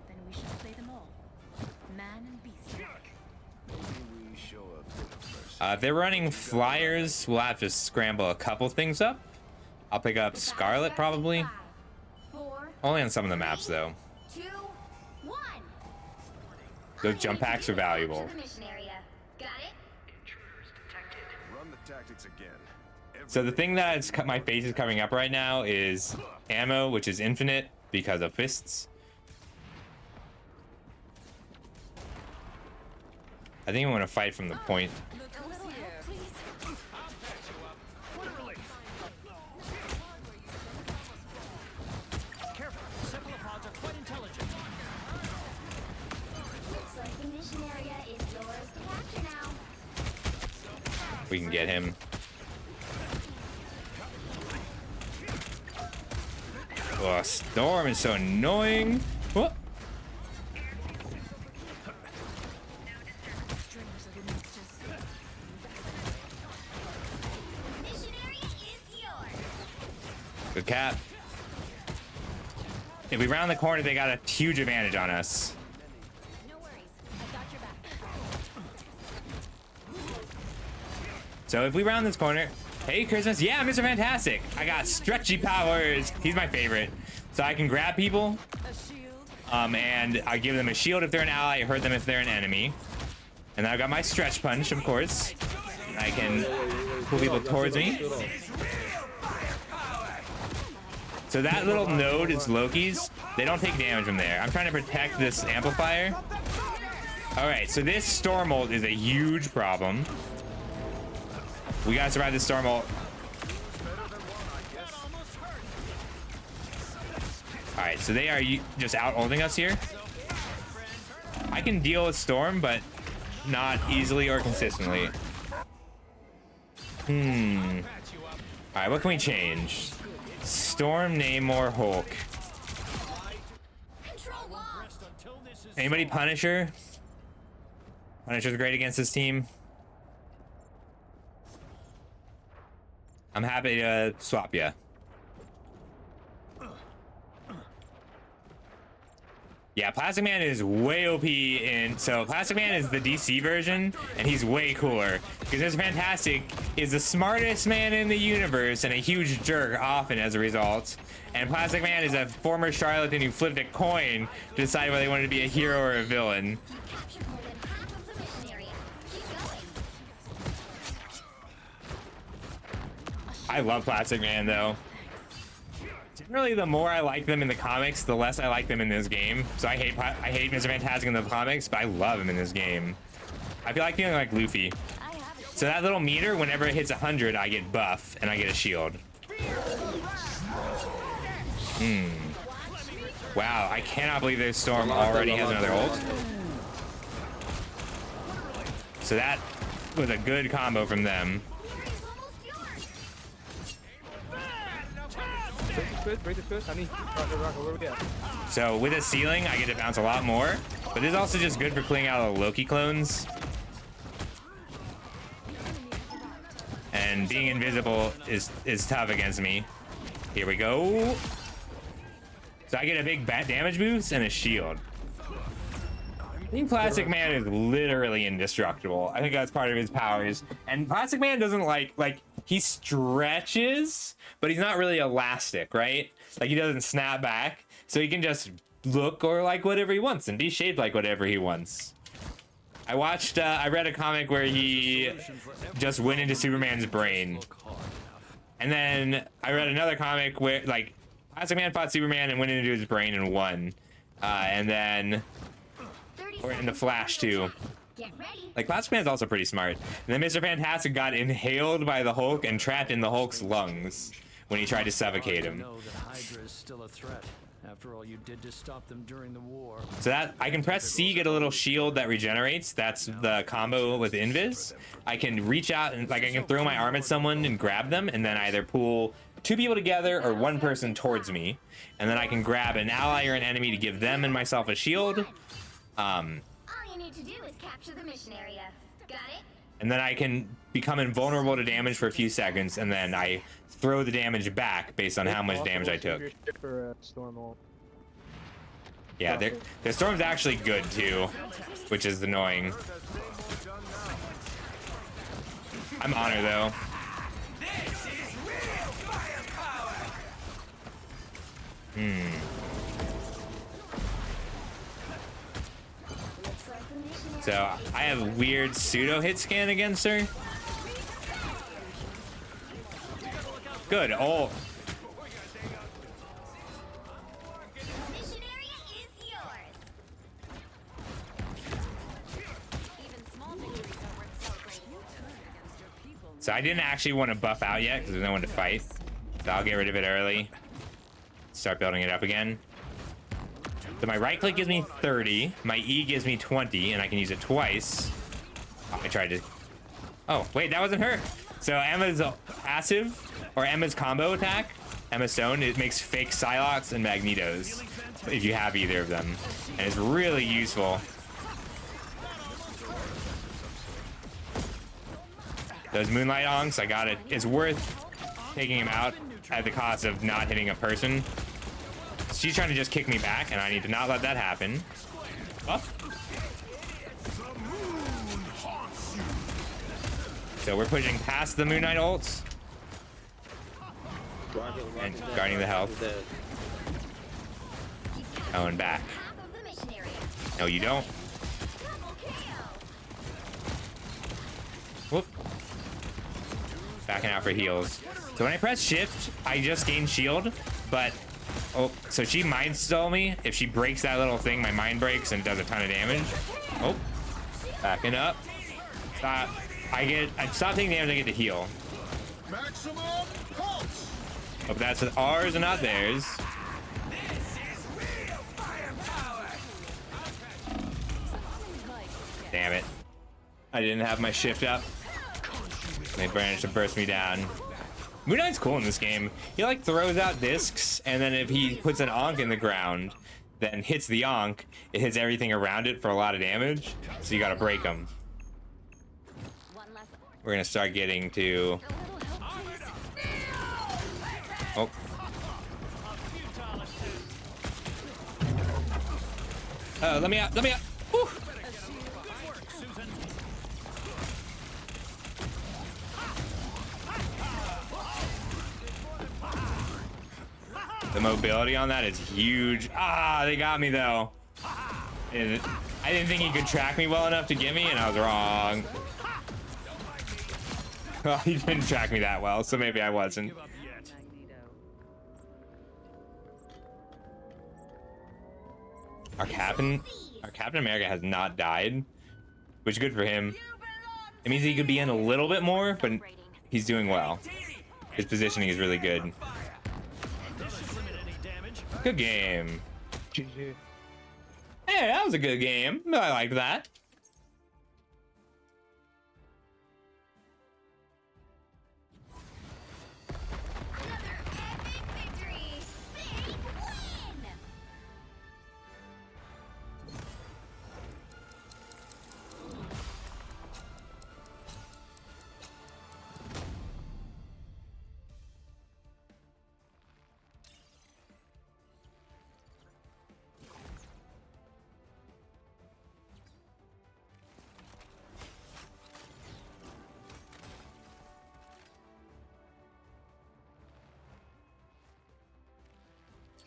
Then we shall slay them all. Man and beast. Maybe we show a bit of mercy. If they're running flyers, we'll have to scramble a couple things up. I'll pick up Scarlet probably. 5, 4, Only on some of the maps though. 2, 1. Those jump packs are valuable. To the mission area. Got it? Run the tactics again. So the thing that's my face is coming up right now is ammo, which is infinite because of fists. I think I want to fight from the point. A little help, please. Careful, cephalopods are quite intelligent. Looks like the mission area is yours to capture now. We can get him. Oh, Storm is so annoying. What? Mission area is yours. Good cap. If we round the corner, they got a huge advantage on us. No worries. I've got your back. So if we round this corner, hey Christmas, yeah, Mr. Fantastic. I got stretchy powers. He's my favorite. So I can grab people, and I give them a shield if they're an ally, I hurt them if they're an enemy. And I've got my stretch punch, of course. I can pull people towards me. So that little node is Loki's. They don't take damage from there. I'm trying to protect this amplifier. All right, so this storm ult is a huge problem. We gotta survive this storm ult. All right, so they are just out ulting us here. I can deal with storm, but not easily or consistently. All right, what can we change? Storm, Namor, Hulk. Control walls. Anybody Punisher? Punisher's great against this team. I'm happy to swap ya. Yeah, Plastic Man is way OP so Plastic Man is the DC version, and he's way cooler. Because Mr. Fantastic is the smartest man in the universe and a huge jerk often as a result. And Plastic Man is a former charlatan who flipped a coin to decide whether they wanted to be a hero or a villain. Captured more than half of the mission area. Keep going. I love Plastic Man though. Generally, the more I like them in the comics, the less I like them in this game. So I hate Mr. Fantastic in the comics, but I love him in this game. I feel like feeling like Luffy. So that little meter, whenever it hits 100, I get buff and I get a shield. Wow, I cannot believe this Storm already has another ult. So that was a good combo from them. So with a ceiling, I get to bounce a lot more, but this is also just good for clearing out the Loki clones. And being invisible is tough against me. Here we go. So I get a big bat damage boost and a shield. I think Plastic Man is literally indestructible. I think that's part of his powers. And Plastic Man doesn't like he stretches, but he's not really elastic, right? Like he doesn't snap back. So he can just look or like whatever he wants and be shaped like whatever he wants. I read a comic where he just went into Superman's brain. And then I read another comic where like Plastic Man fought Superman and went into his brain and won. And then or in the Flash too. Get ready. Like Plastic Man's also pretty smart. And then Mr. Fantastic got inhaled by the Hulk and trapped in the Hulk's lungs when he tried to suffocate him. Know that Hydra is still a threat. After all you did to stop them during the war. So that I can press C, get a little shield that regenerates. That's the combo with Invis. I can reach out and like I can throw my arm at someone and grab them, and then either pull 2 people together or 1 person towards me, and then I can grab an ally or an enemy to give them and myself a shield. All you need to do is capture the mission area. Got it? And then I can become invulnerable to damage for a few seconds, and then I throw the damage back based on how much damage I took. Yeah, the Storm's actually good too, which is annoying. I'm on her though. So I have weird pseudo hit scan against her. Good. Oh. Mission area is yours. Even small victories are worth celebrating. So I didn't actually want to buff out yet because there's no one to fight. So I'll get rid of it early. Start building it up again. So my right click gives me 30, my E gives me 20, and I can use it twice. Oh, I tried to... Oh, wait, that wasn't her. So Emma's passive, or Emma's combo attack, Emma Stone, it makes fake Psylocks and Magnetos, if you have either of them. And it's really useful. Those Moonlight Onks, I got it. It's worth taking him out at the cost of not hitting a person. She's trying to just kick me back, and I need to not let that happen. Buff. So we're pushing past the Moon Knight ults. And guarding the health. Oh, and back. Half of the mission area. No, you don't. Double kill. Whoop. Backing out for heals. So when I press shift, I just gain shield, but... Oh, so she mind stole me. If she breaks that little thing, my mind breaks and does a ton of damage. Oh, backing up. Stop. I stop taking damage, I get to heal. Hope that's ours and not theirs. Damn it. I didn't have my shift up. They managed to burst me down. Moon Knight's cool in this game. He like throws out discs, and then if he puts an Ankh in the ground, then hits the Ankh, it hits everything around it for a lot of damage. So you gotta break them. We're gonna start getting to... Oh. Let me out. Let me out. Woo. The mobility on that is huge. Ah, they got me though. And I didn't think he could track me well enough to get me, and I was wrong. Well, he didn't track me that well, so maybe I wasn't. Give up yet. Our Captain America has not died, which is good for him. It means he could be in a little bit more, but he's doing well. His positioning is really good. Doesn't limit any damage. Good game. GG. Hey, that was a good game. I liked that. Another epic victory! Big win!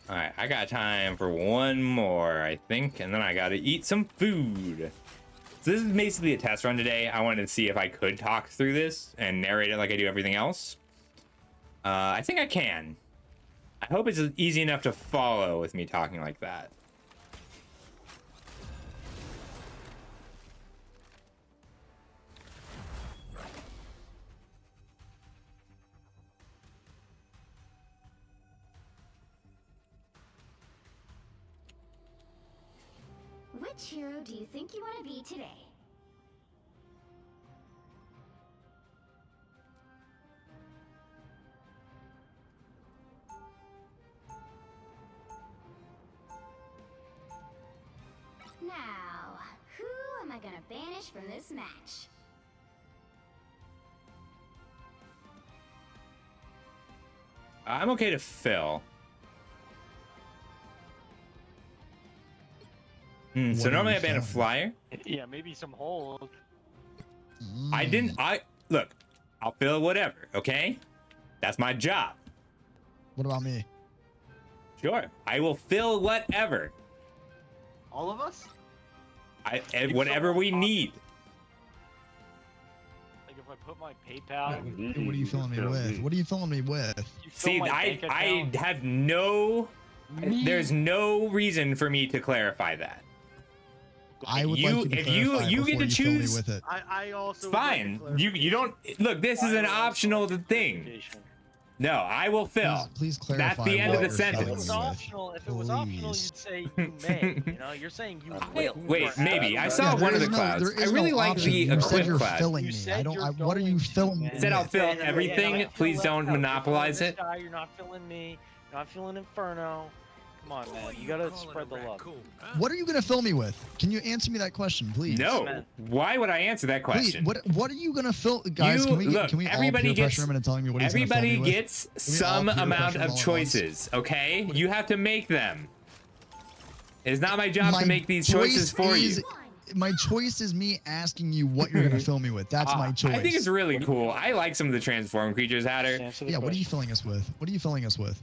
All right, I got time for one more, I think, and then I gotta eat some food. So this is basically a test run today. I wanted to see if I could talk through this and narrate it like I do everything else. I think I can. I hope it's easy enough to follow with me talking like that. Which hero do you think you want to be today? Now, who am I gonna banish from this match? I'm okay to fill. So normally I ban a flyer. Yeah, maybe some hold. Look, I'll fill whatever, okay? That's my job. What about me? Sure, I will fill whatever. All of us? Whatever we need. Like if I put my PayPal. What are you filling me with? What are you filling me with? See, I have no. There's no reason for me to clarify that. I would like if you get to choose, with it. I also. Fine. You don't look. This is an optional thing. No, I will fill. Please clarify. That's the end of the what you're filling If it was sentence. me with. optional, you'd say you may. You know, you're saying you will. Wait, maybe I saw Yeah, one of there the is no- clouds. there I is really no like option. the You said Eclipse you're cloud. filling You me. said I don't. you're What are you going filling me? to. I said I'll with? fill And then, everything. yeah, Please fill don't out. You're monopolize filling it. this guy, you're not filling me. You're not filling Inferno. Come on, man. You gotta spread the love. What are you gonna fill me with? Can you answer me that question, please? No. Why would I answer that Please. question? What are you gonna fill, guys? Can we Look, can we all everybody peer gets pressure him into telling me what he's gonna fill everybody me with? gets Can we all some peer amount pressure him of all at choices. Okay, you have to make them. It's not my job to make these choices for you. My choice is me asking you what you're gonna fill me with. That's my choice. I think it's really cool. I like some of the transform creatures, Hatter. Yeah, what are you filling us with? What are you filling us with?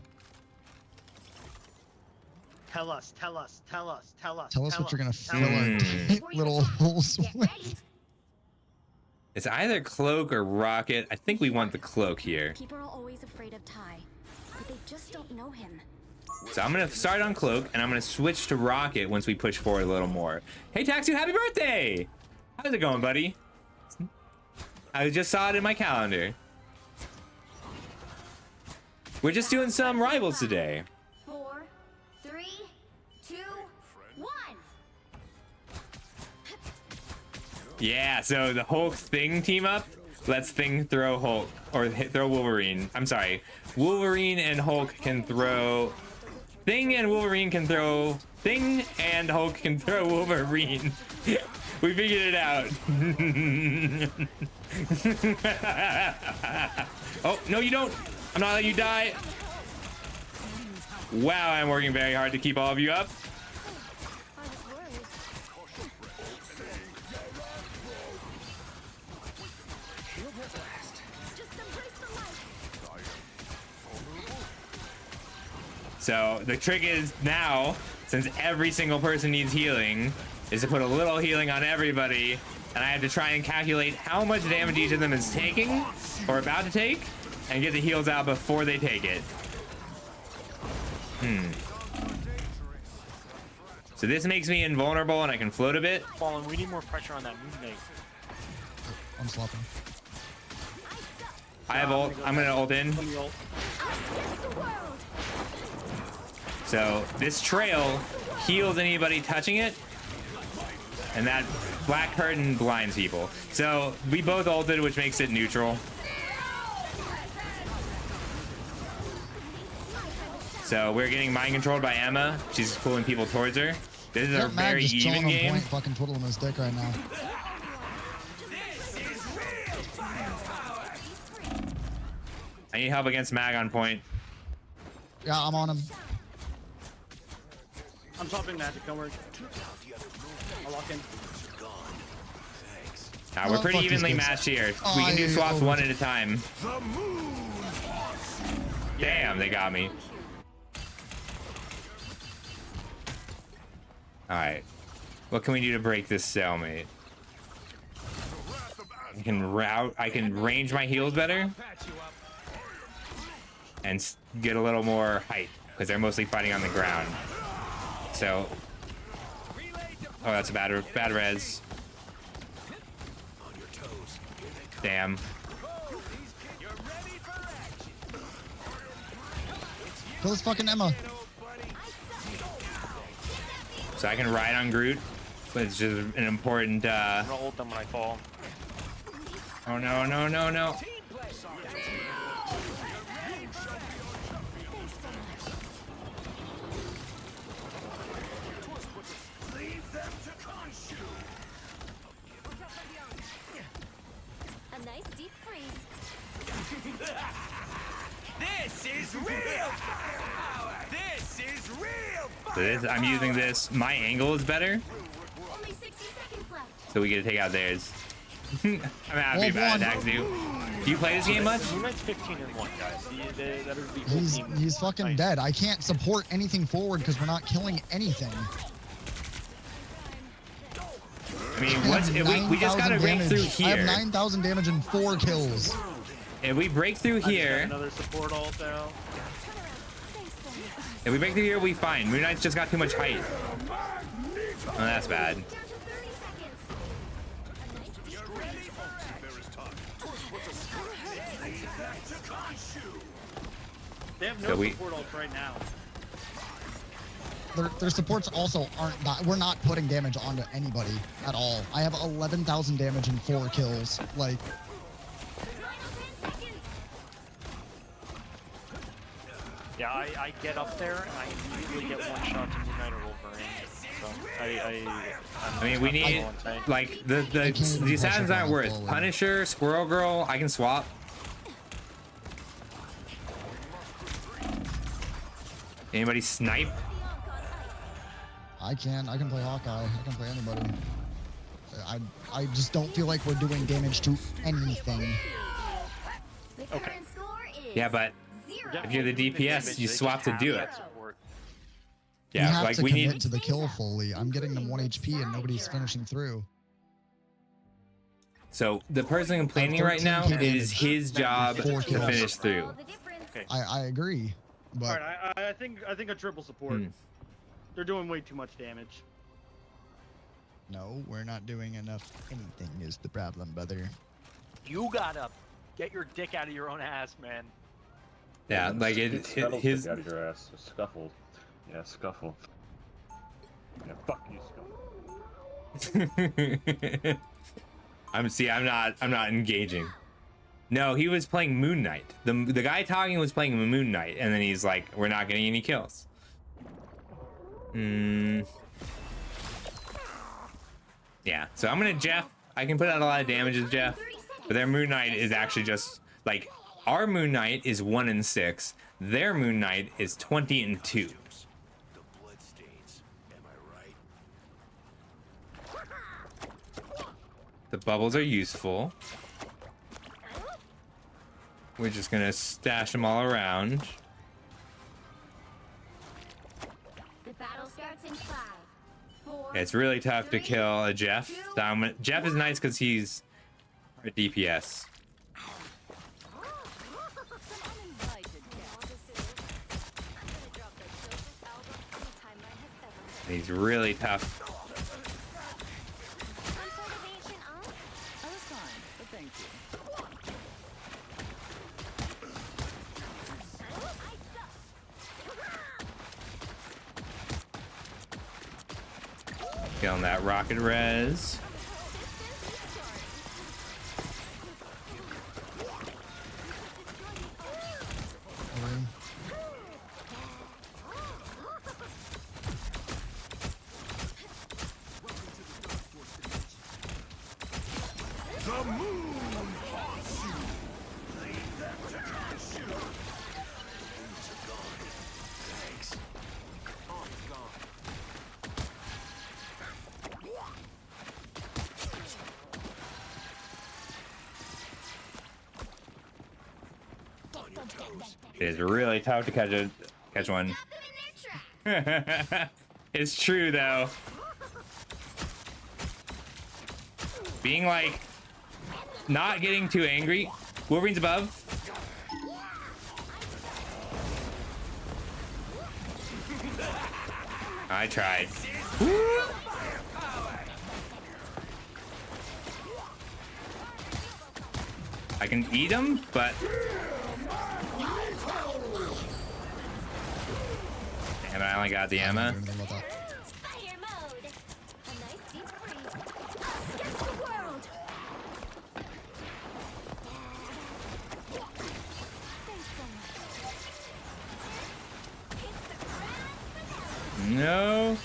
Tell us. Tell us what you're gonna fill our Before you little attack, holes get with. ready. It's either cloak or rocket. I think we want the cloak here. People are always afraid of Ty, but they just don't know him. So I'm gonna start on cloak, and I'm gonna switch to rocket once we push forward a little more. Hey, Taxu, happy birthday! How's it going, buddy? I just saw it in my calendar. We're just doing some rivals today. 4, 3, 2, 1. Yeah, so the Hulk Thing team up. Let's Thing throw Hulk, or throw Wolverine. I'm sorry. Wolverine and Hulk can throw. Thing and Wolverine can throw. Thing and Hulk can throw Wolverine. We figured it out. Oh, no, you don't. I'm not letting you die. Wow, I'm working very hard to keep all of you up. I was worried. So the trick is now, since every single person needs healing, is to put a little healing on everybody, and I have to try and calculate how much damage each of them is taking or about to take, and get the heals out before they take it. So this makes me invulnerable and I can float a bit. Fallen, we need more pressure on that Moon Knight. I'm swapping. I have ult. I'm gonna ult in. So this trail heals anybody touching it, and that black curtain blinds people. So we both ulted, which makes it neutral. So we're getting mind controlled by Emma. She's pulling people towards her. This is a That Mag very just chilling even on game. point, fucking twiddling his dick right now. I need help against Mag on point. Yeah, I'm on him. I'm swapping magic, don't worry. I'll lock in. Nah, we're Oh, pretty fuck these evenly kids. matched here. Oh, We can do I- swaps oh. one at a time. Damn, they got me. Alright. What can we do to break this stalemate? I can range my heals better and get a little more height because they're mostly fighting on the ground. So, oh, that's a bad res. Damn. Kill this fucking Emma. So I can ride on Groot, but it's just an important. I'm gonna ult them when I fall. Oh no, no, no, no. A nice deep freeze. This is real power. This is real So this, I'm using this. My angle is better, Only 60 seconds left. so we get to take out theirs. I'm happy about it, Daxu. Do you play this game much? Moon Knight's 15 and 1, guys. That is the whole team. He's fucking Nice. dead. I can't support anything forward because we're not killing anything. I mean, what's if we just gotta 9,000 break through damage. I have here. 9,000 damage and 4 kills. If we break through I just got here, another support ult now. if we break through here, we fine. Moon Knight's just got too much height. Oh, that's bad. Down to 30 seconds. A nice deep freeze. They have no So we- support ult right now. Their supports also aren't that. We're not putting damage onto anybody at all. I have 11,000 damage and 4 kills. Like, Final 10 seconds. Yeah, I get up there and I immediately get one shot to Moon Knight or Wolverine. So I mean, we need like the assassins aren't worth. Punisher, Squirrel Girl, I can swap. Anybody snipe? I can play Hawkeye. I can play anybody. I just don't feel like we're doing damage to anything. The current score is Yeah, but 0. if you're the DPS, you swap to do it. we Yeah, have like to we commit need. to the kill fully. I'm getting them 1 HP and nobody's finishing through. So the person complaining right now, 13 it is his job Four to kills. finish through. All the difference. Okay. I agree, but All right, I think a triple support. Hmm. They're doing way too much damage. no, we're not doing enough. Anything is the problem, brother. You gotta get your dick out of your own ass, man. Yeah, like his. out of your ass. Scuffle. Yeah, scuffle. Yeah, fuck you, scuffle. I'm not engaging. No, he was playing Moon Knight. The guy talking was playing Moon Knight, and then he's like, "We're not getting any kills." Yeah, so I'm gonna Jeff. I can put out a lot of damage as Jeff, but their Moon Knight is actually just like our Moon Knight is 1 and 6. Their Moon Knight is 20 and 2. The bloodstains. Am I right? The bubbles are useful. We're just gonna stash them all around. Battle starts in 5, 4. It's really tough to kill a Jeff. So Jeff is nice because he's a DPS. And he's really tough. I was fine, but thank you. Killing that rocket res. The moon haunts you. Leave that to us. Thanks. Oh, God. It is really tough to catch one. It's true though. Being like not getting too angry. Wolverine's above. I tried. Woo! I can eat him, but damn it, I only got the Emma. Fire mode. A nice deep breathe. Against the world. Thanks so much. Hits the ground. No.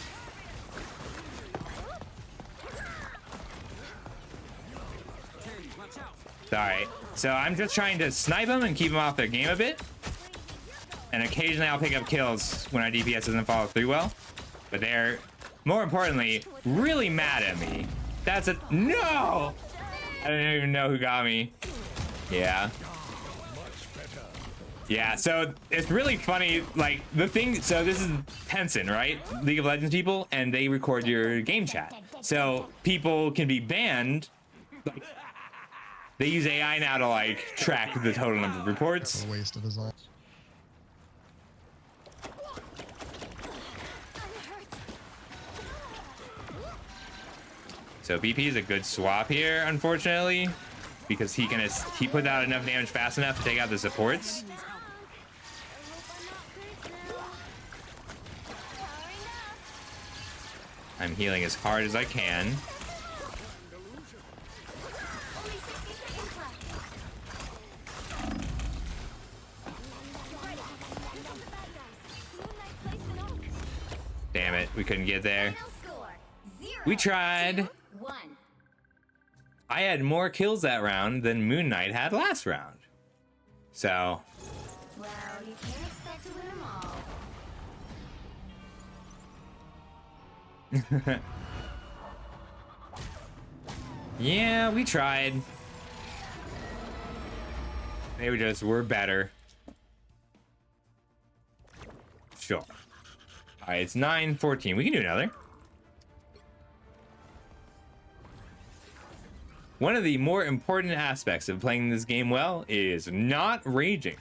Alright, so I'm just trying to snipe them and keep them off their game a bit. And occasionally I'll pick up kills when our DPS doesn't follow through well. But they're, more importantly, really mad at me. That's a, no! I don't even know who got me. Yeah. Yeah, so it's really funny, like, the thing, so this is Tencent, right? League of Legends people, and they record your game chat. So people can be banned, like, they use AI now to, like, track the total number of reports. A waste of his ult. So BP is a good swap here, unfortunately, because he put out enough damage fast enough to take out the supports. I'm healing as hard as I can. Damn it, we couldn't get there. We tried. I had more kills that round than Moon Knight had last round. So. Well, you can't expect to win them all. Yeah, we tried. They were better. Sure. Alright, it's 9:14. We can do another. One of the more important aspects of playing this game well is not raging.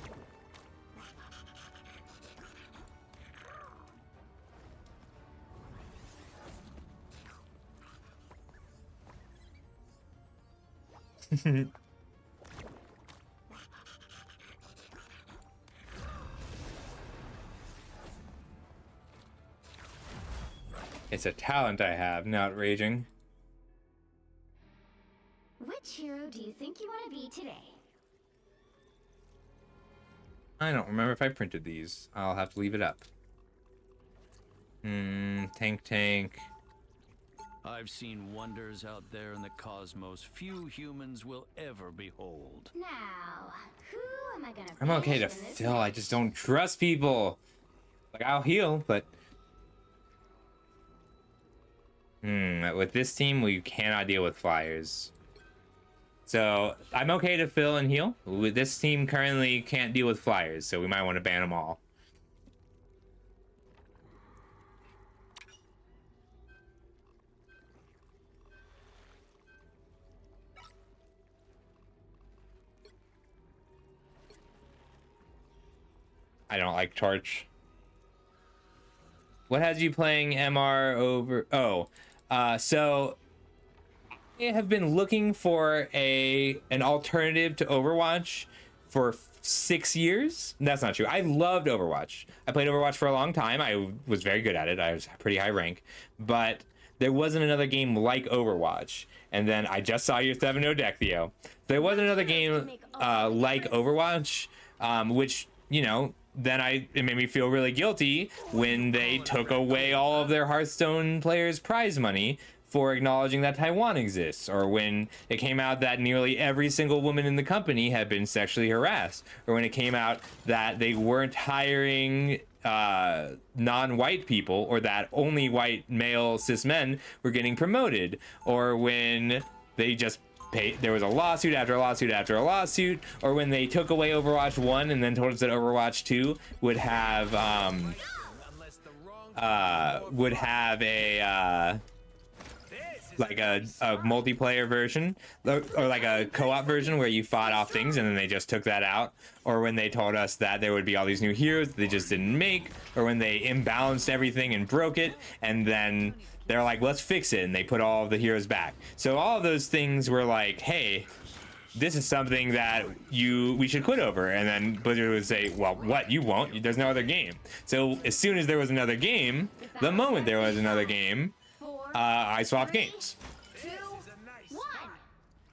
It's a talent I have, not raging. Which hero do you think you want to be today? I don't remember if I printed these. I'll have to leave it up. Tank. I've seen wonders out there in the cosmos few humans will ever behold. Now, who am I gonna I'm okay to finish in this fill, I just don't trust people. Like, I'll heal, but... with this team, we cannot deal with flyers. So, I'm okay to fill and heal. With this team currently can't deal with flyers, so we might want to ban them all. I don't like Torch. What has you playing MR over? Oh, so I have been looking for an alternative to Overwatch for 6 years. That's not true. I loved Overwatch. I played Overwatch for a long time. I was very good at it. I was pretty high rank, but there wasn't another game like Overwatch. And then I just saw your 7-0 deck, Theo. There wasn't another game like Overwatch, which, you know, then it made me feel really guilty when they took away all of their Hearthstone players' prize money for acknowledging that Taiwan exists, or when it came out that nearly every single woman in the company had been sexually harassed, or when it came out that they weren't hiring non-white people, or that only white male cis men were getting promoted, or when they just there was a lawsuit after a lawsuit after a lawsuit, or when they took away Overwatch 1 and then told us that Overwatch 2 would have like a multiplayer version, or like a co-op version where you fought off things, and then they just took that out, or when they told us that there would be all these new heroes they just didn't make, or when they imbalanced everything and broke it, and then they're like, let's fix it, and they put all of the heroes back. So all of those things were like, hey, this is something that we should quit over. And then Blizzard would say, well, what, you won't? There's no other game. So as soon as there was another game, the moment there was another game, I swapped games.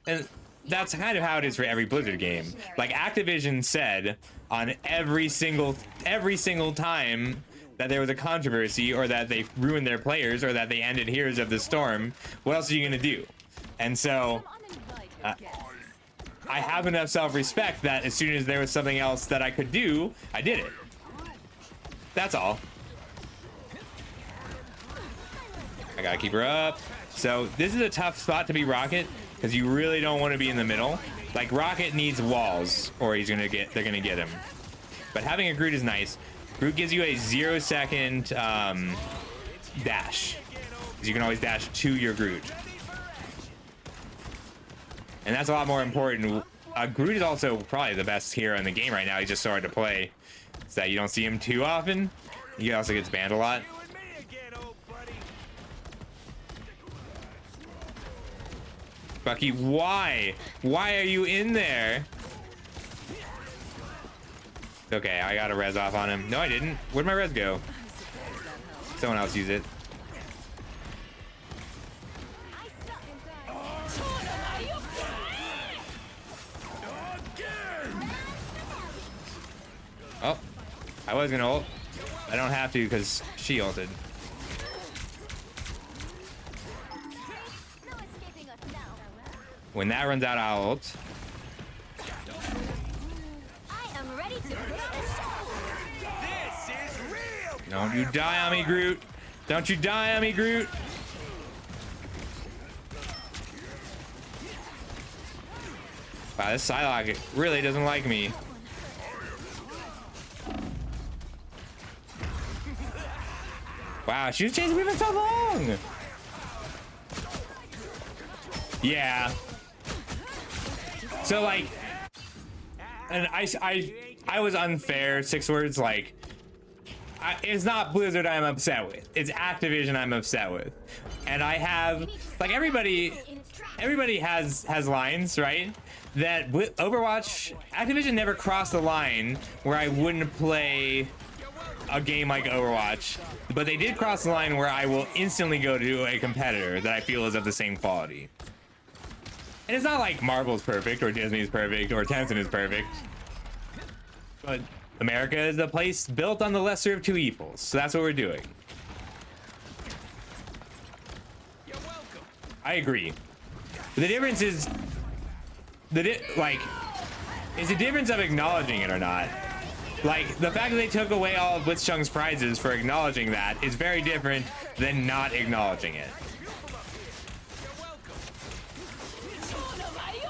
And that's kind of how it is for every Blizzard game. Like Activision said on every single time that there was a controversy, or that they ruined their players, or that they ended Heroes of the Storm, what else are you gonna do? And so I have enough self-respect that as soon as there was something else that I could do, I did it. That's all. I gotta keep her up. So this is a tough spot to be Rocket, because you really don't want to be in the middle. Like Rocket needs walls, or they're gonna get him. But having a Groot is nice. Groot gives you a 0-second dash. You can always dash to your Groot. And that's a lot more important. Groot is also probably the best hero in the game right now. He just started to play, so that you don't see him too often. He also gets banned a lot. Bucky, why? Why are you in there? Okay, I got a res off on him. No, I didn't. Where'd my res go? Someone else use it. Oh, I was gonna ult. I don't have to because she ulted. When that runs out, I'll ult. Don't you die on me, Groot. Don't you die on me, Groot. Wow, this Psylocke really doesn't like me. Wow, she was chasing me for so long. Yeah. So like, and I was unfair. 6 words, like, it's not Blizzard I'm upset with. It's Activision I'm upset with. And I have, like, everybody has lines, right? That Overwatch, Activision never crossed the line where I wouldn't play a game like Overwatch, but they did cross the line where I will instantly go to a competitor that I feel is of the same quality. And it's not like Marvel's perfect, or Disney's perfect, or Tencent is perfect, but America is a place built on the lesser of two evils, so that's what we're doing. I agree. The difference is it's a difference of acknowledging it or not. Like, the fact that they took away all of Blitzchung's prizes for acknowledging that is very different than not acknowledging it.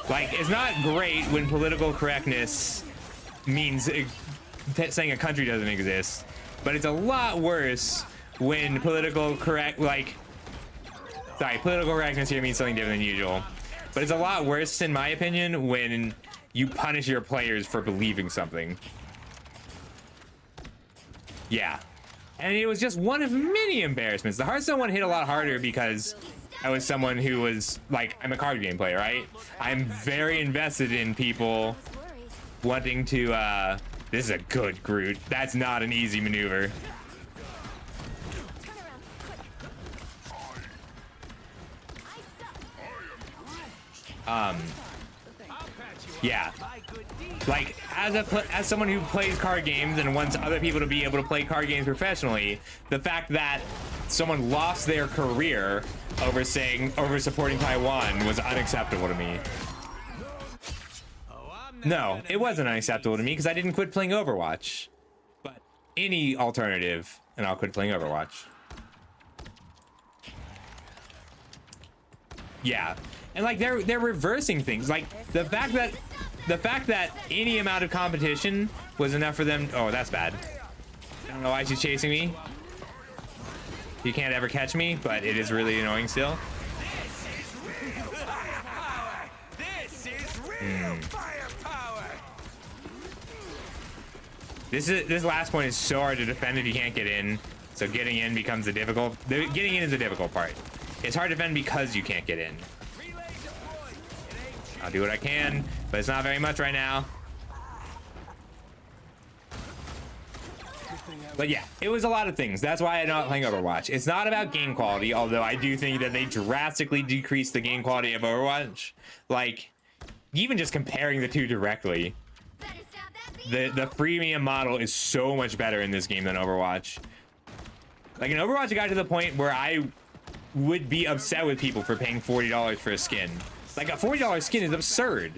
Like, it's not great when political correctness means saying a country doesn't exist, but it's a lot worse when political correctness here means something different than usual. But it's a lot worse, in my opinion, when you punish your players for believing something. Yeah. And it was just one of many embarrassments. The Hearthstone one hit a lot harder because I was someone who was like, I'm a card game player, right? I'm very invested in people wanting to, this is a good Groot. That's not an easy maneuver. Yeah. Like, as someone who plays card games and wants other people to be able to play card games professionally, the fact that someone lost their career over supporting Taiwan was unacceptable to me. No, it wasn't unacceptable to me because I didn't quit playing Overwatch. But any alternative, and I'll quit playing Overwatch. Yeah, and like they're reversing things. Like the fact that any amount of competition was enough for them. Oh, that's bad. I don't know why she's chasing me. You can't ever catch me, but it is really annoying still. This last point is so hard to defend if you can't get in. So getting in becomes getting in is the difficult part. It's hard to defend because you can't get in. I'll do what I can, but it's not very much right now. But yeah, it was a lot of things. That's why I'm not playing Overwatch. It's not about game quality, although I do think that they drastically decreased the game quality of Overwatch. Like, even just comparing the two directly, the freemium model is so much better in this game than Overwatch. Like in Overwatch, it got to the point where I would be upset with people for paying $40 for a skin. Like a $40 skin is absurd.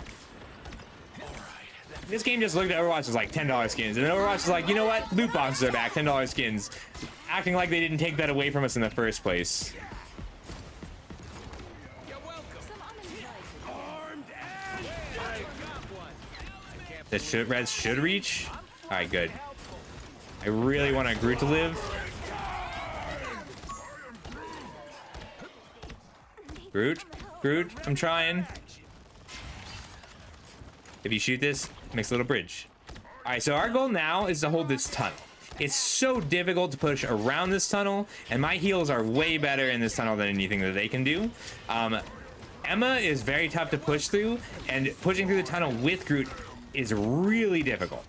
This game just looked at Overwatch as like $10 skins, and Overwatch is like, you know what? Loot boxes are back, $10 skins. Acting like they didn't take that away from us in the first place. The res should reach. All right, good. I really want a Groot to live. Groot, I'm trying. If you shoot this, it makes a little bridge. All right, so our goal now is to hold this tunnel. It's so difficult to push around this tunnel, and my heals are way better in this tunnel than anything that they can do. Emma is very tough to push through, and pushing through the tunnel with Groot is really difficult.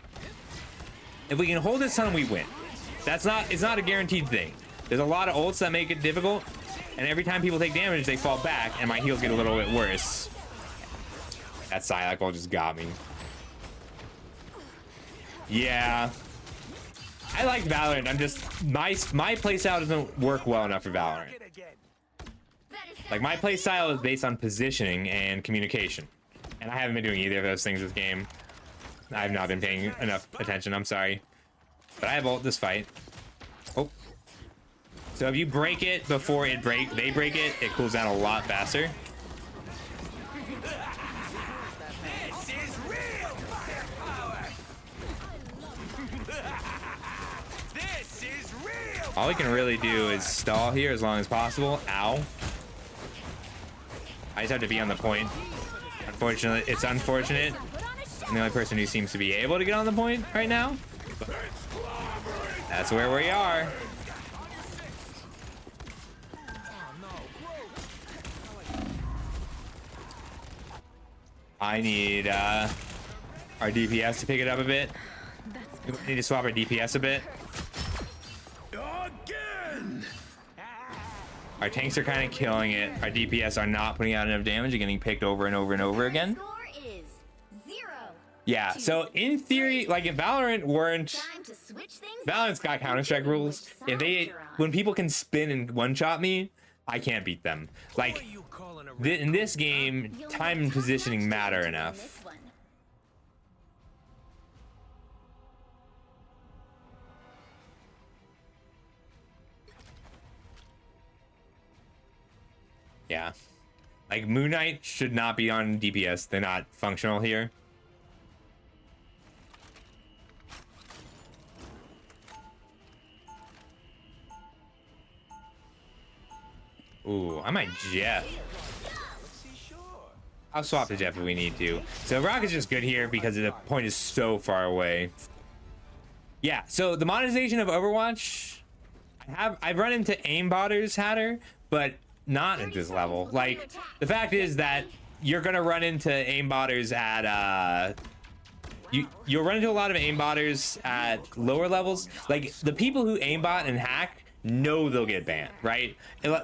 If we can hold this tunnel, we win. It's not a guaranteed thing. There's a lot of ults that make it difficult, and every time people take damage, they fall back, and my heals get a little bit worse. That Psylocke ult just got me. Yeah. I like Valorant. I'm just my playstyle doesn't work well enough for Valorant. Like my playstyle is based on positioning and communication, and I haven't been doing either of those things this game. I've not been paying enough attention. I'm sorry, but I have ult this fight. Oh, so if you break it before they break it, it cools down a lot faster. All we can really do is stall here as long as possible. Ow. I just have to be on the point. Unfortunately, it's unfortunate. I'm the only person who seems to be able to get on the point right now. But that's where we are. I need our DPS to pick it up a bit. We need to swap our DPS a bit. Our tanks are kind of killing it. Our DPS are not putting out enough damage and getting picked over and over and over again. Yeah, so in theory, like if Valorant weren't... Valorant's got Counter-Strike rules. When people can spin and one-shot me, I can't beat them. Like, in this game, time and positioning matter enough. Yeah. Like, Moon Knight should not be on DPS. They're not functional here. Ooh, I might Jeff. I'll swap to Jeff if we need to. So Rock is just good here because the point is so far away. Yeah, so the monetization of Overwatch, I've run into aimbotters, Hatter, but not at this level. Like, the fact is that you're gonna run into aimbotters at you'll run into a lot of aimbotters at lower levels. Like, the people who aimbot and hack know they'll get banned, right?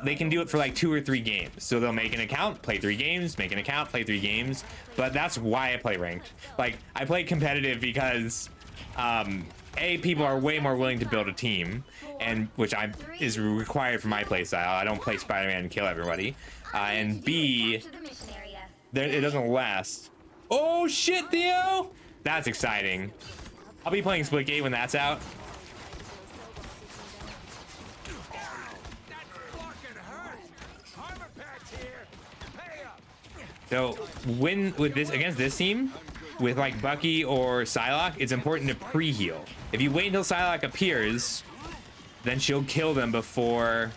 They can do it for like 2 or 3 games. So they'll make an account, play 3 games, make an account, play 3 games. But that's why I play ranked. Like, I play competitive because people are way more willing to build a team, and which is required for my playstyle. I don't play Spider-Man and kill everybody. And B, it doesn't last. Oh shit, Theo! That's exciting. I'll be playing Splitgate when that's out. So when with this against this team, with like Bucky or Psylocke, it's important to pre-heal. If you wait until Psylocke appears, then she'll kill them before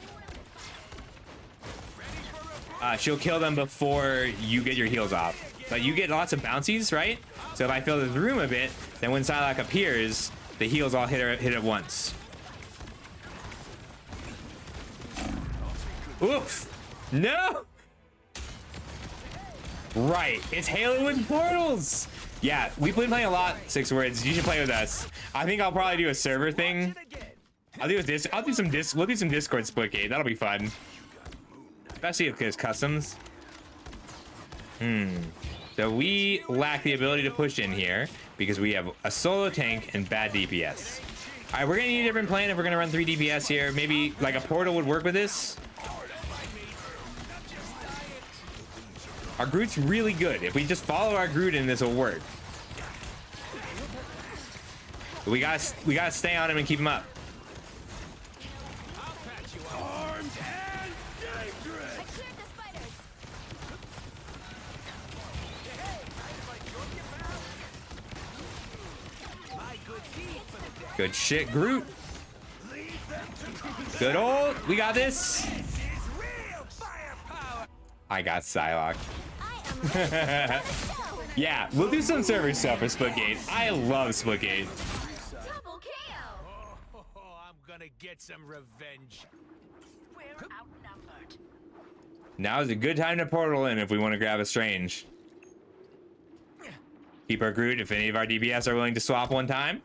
you get your heals off. But you get lots of bouncies, right? So if I fill this room a bit, then when Psylocke appears, the heals all hit at once. Oof! No! Right, it's Halo with portals. Yeah, we've been playing a lot. 6 Words. You should play with us. I think I'll probably do a server thing. We'll do some Discord Splitgate. That'll be fun. Especially if there's customs. So we lack the ability to push in here because we have a solo tank and bad DPS. All right, we're gonna need a different plan if we're gonna run 3 DPS here. Maybe like a portal would work with this. Our Groot's really good. If we just follow our Groot in, this will work. But we gotta stay on him and keep him up. Good shit, Groot. Good old. We got this. I got Psylocke. Yeah, we'll do some server stuff for Splitgate. I love Splitgate. I'm gonna get some revenge. We're outnumbered. Now is a good time to portal in if we want to grab a Strange. Keep our Groot if any of our DPS are willing to swap one time.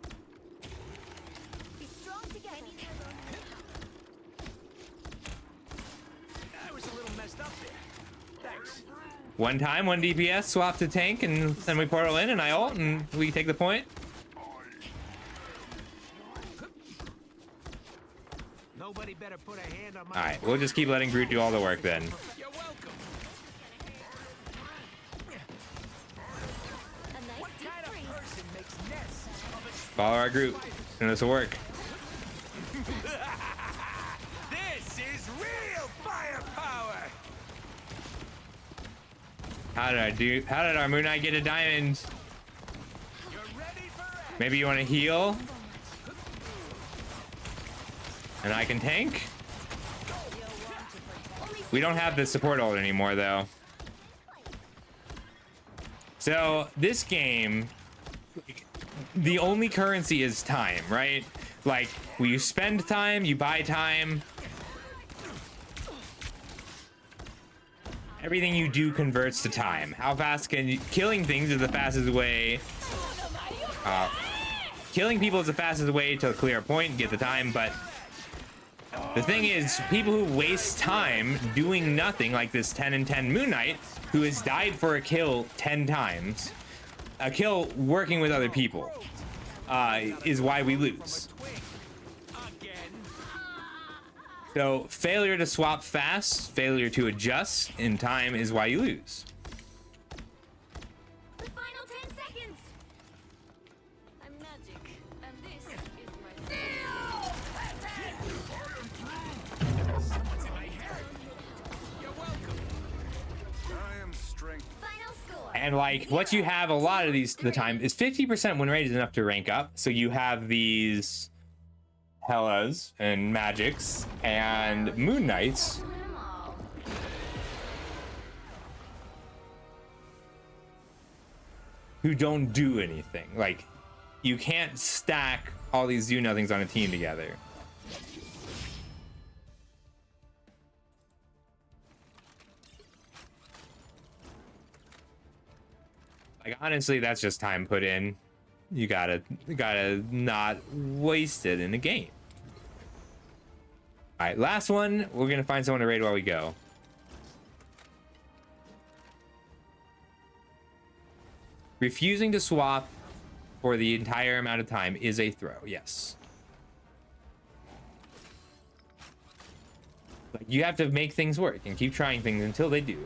One time, one DPS, swap to tank, and then we portal in, and I ult, and we take the point. Nobody better put a hand on my. All right, we'll just keep letting Groot do all the work then. You're welcome. What kind of person makes nests of a Follow our Groot, and this will work. This is real firepower. How did our Moon Knight get a diamond? Maybe you want to heal? And I can tank? We don't have the support ult anymore though. So this game, the only currency is time, right? Like, you spend time, you buy time. Everything you do converts to time. How fast can you... Killing things is the fastest way... killing people is the fastest way to clear a point and get the time, but... The thing is, people who waste time doing nothing, like this 10 and 10 Moon Knight, who has died for a kill 10 times, a kill working with other people, is why we lose. So failure to swap fast, failure to adjust in time is why you lose. The final 10 seconds. I'm magic, and this is my You're welcome. I am strength. final score. And like what you have a lot of the time is 50% win rate is enough to rank up. So you have these Hellas and Magics and Moon Knights who don't do anything. Like, you can't stack all these do nothings on a team together. Like, honestly, that's just time put in. You gotta not waste it in a game. All right, last one. We're gonna find someone to raid while we go. Refusing to swap for the entire amount of time is a throw. Yes. Like, you have to make things work and keep trying things until they do.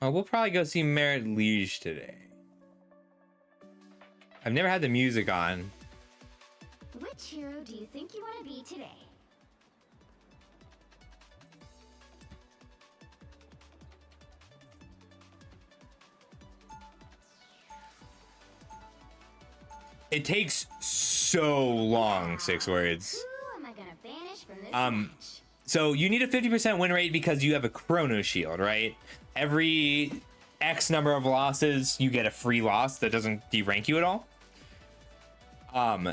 We'll probably go see Merit Liege today. I've never had the music on. Which hero do you think you want to be today? It takes so long, 6 words. Who am I gonna banish from this match? So you need a 50% win rate because you have a Chrono Shield, right? Every X number of losses, you get a free loss that doesn't derank you at all.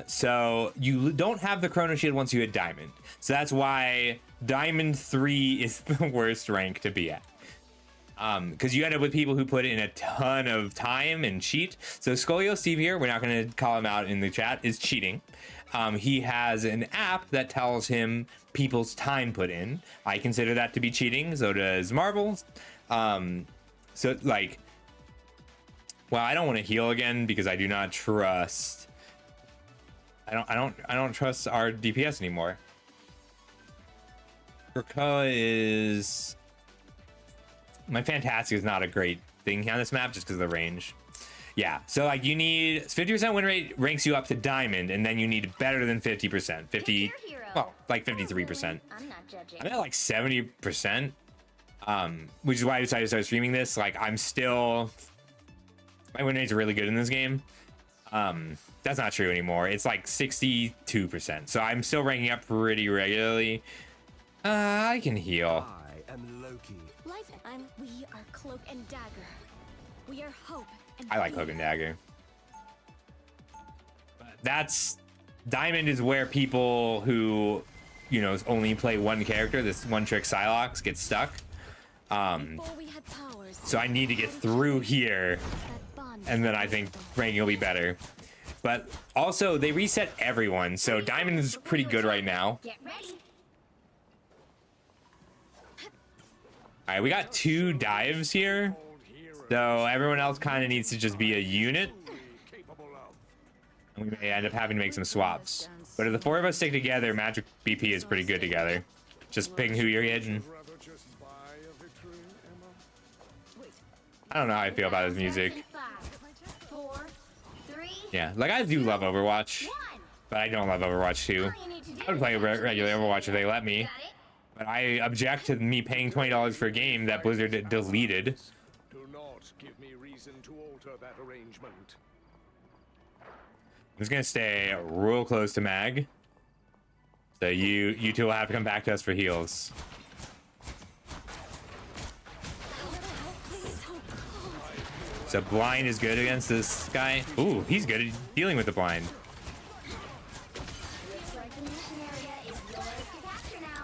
So you don't have the Chrono Shield once you hit Diamond. So that's why Diamond 3 is the worst rank to be at. Because you end up with people who put in a ton of time and cheat. So Scolio Steve here, we're not going to call him out in the chat, is cheating. He has an app that tells him people's time put in. I consider that to be cheating. So does Marvel. So like, well, I don't want to heal again because I do not trust. I don't trust our DPS anymore. Krakoa is. My Fantastic is not a great thing on this map just because of the range. Yeah, so like you need 50% win rate ranks you up to Diamond, and then you need better than 50%. 50, well, like 53%. I'm not judging. I'm at like 70%, which is why I decided to start streaming this. Like I'm still, my win rate's really good in this game. That's not true anymore. It's like 62%. So I'm still ranking up pretty regularly. I can heal. I am Loki. We are Cloak and Dagger. We are hope and I like Cloak and Dagger. That's Diamond is where people who, you know, only play one character, this one trick Psylocke, get stuck. So I need to get through here, and then I think ranking will be better. But also they reset everyone, so Diamond is pretty good right now. Get ready. All right, we got 2 dives here, so everyone else kind of needs to just be a unit. And we may end up having to make some swaps. But if the 4 of us stick together, Magic BP is pretty good together. Just picking who you're hitting. I don't know how I feel about his music. 5, 4, 3, Yeah, like I do love Overwatch, but I don't love Overwatch 2. I would play regular Overwatch if they let me. But I object to me paying $20 for a game that Blizzard deleted. Do not give me reason to alter that arrangement. I'm just gonna stay real close to Mag. So you two will have to come back to us for heals. So blind is good against this guy. Ooh, he's good at dealing with the blind.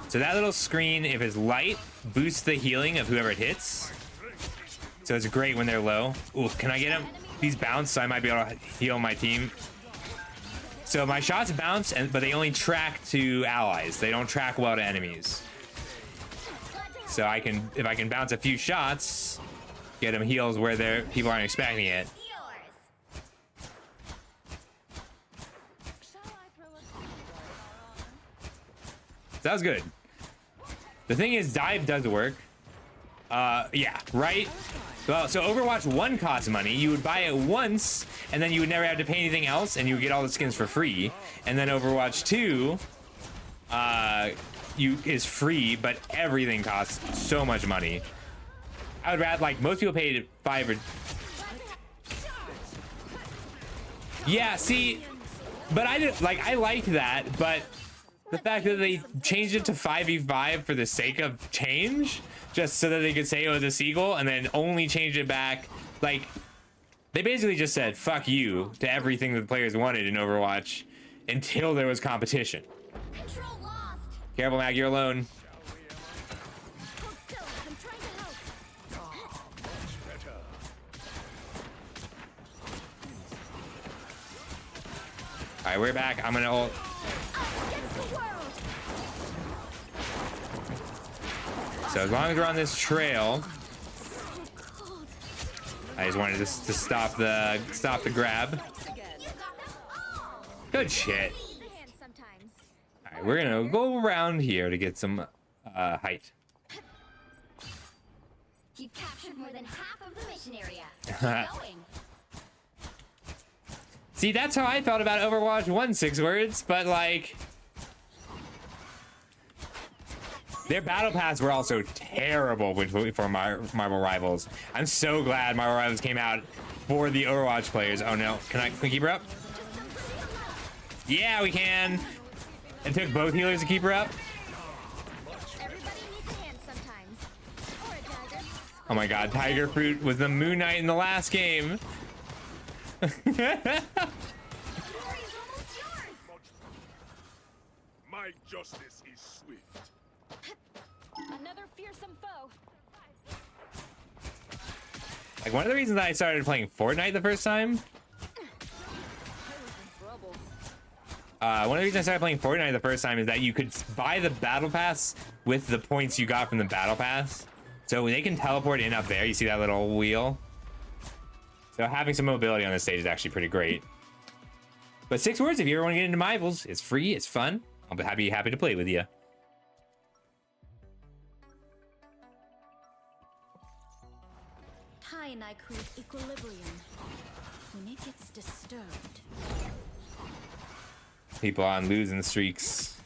So that little screen, if it's light, boosts the healing of whoever it hits. So it's great when they're low. Ooh, can I get him? These bounce, so I might be able to heal my team. So my shots bounce, but they only track to allies. They don't track well to enemies. So I can, if I can bounce a few shots, get them heals where people aren't expecting it. That was good. The thing is, dive does work. Yeah, right? Well, so Overwatch 1 costs money. You would buy it once, and then you would never have to pay anything else, and you would get all the skins for free. And then Overwatch 2 is free, but everything costs so much money. I would rather, like, most people paid 5 or... Yeah, see, but I like that, but the fact that they changed it to 5v5 for the sake of change just so that they could say it was a seagull and then only change it back. Like, they basically just said fuck you to everything that the players wanted in Overwatch until there was competition. Control lost. Careful, Mag, you're alone. Hold still. I'm trying to help. All right, we're back. I'm gonna ult. Against the world. So as long as we're on this trail, Cold. I just wanted to stop the grab. You got them all. Good shit. Needs a hand sometimes. All right, we're gonna go around here to get some height. You've captured more than half of the mission area. Keep going. See, that's how I felt about Overwatch 1 6 words, but like their battle pass were also terrible for Marvel Rivals. I'm so glad Marvel Rivals came out for the Overwatch players. Oh no, can we keep her up? Yeah, we can. It took both healers to keep her up. Everybody needs a hand sometimes. Or a dagger. Oh my god, Tiger Fruit was the Moon Knight in the last game. Glory's almost yours. My justice is swift. Another fearsome foe. Like, one of the reasons I started playing Fortnite the first time. One of the reasons I started playing Fortnite the first time is that you could buy the battle pass with the points you got from the battle pass. So they can teleport in up there. You see that little wheel? So having some mobility on this stage is actually pretty great. But 6 words, if you ever want to get into Rivals, it's free, it's fun. I'll be happy to play with you. Ty and I create equilibrium. When it gets disturbed, People on losing streaks.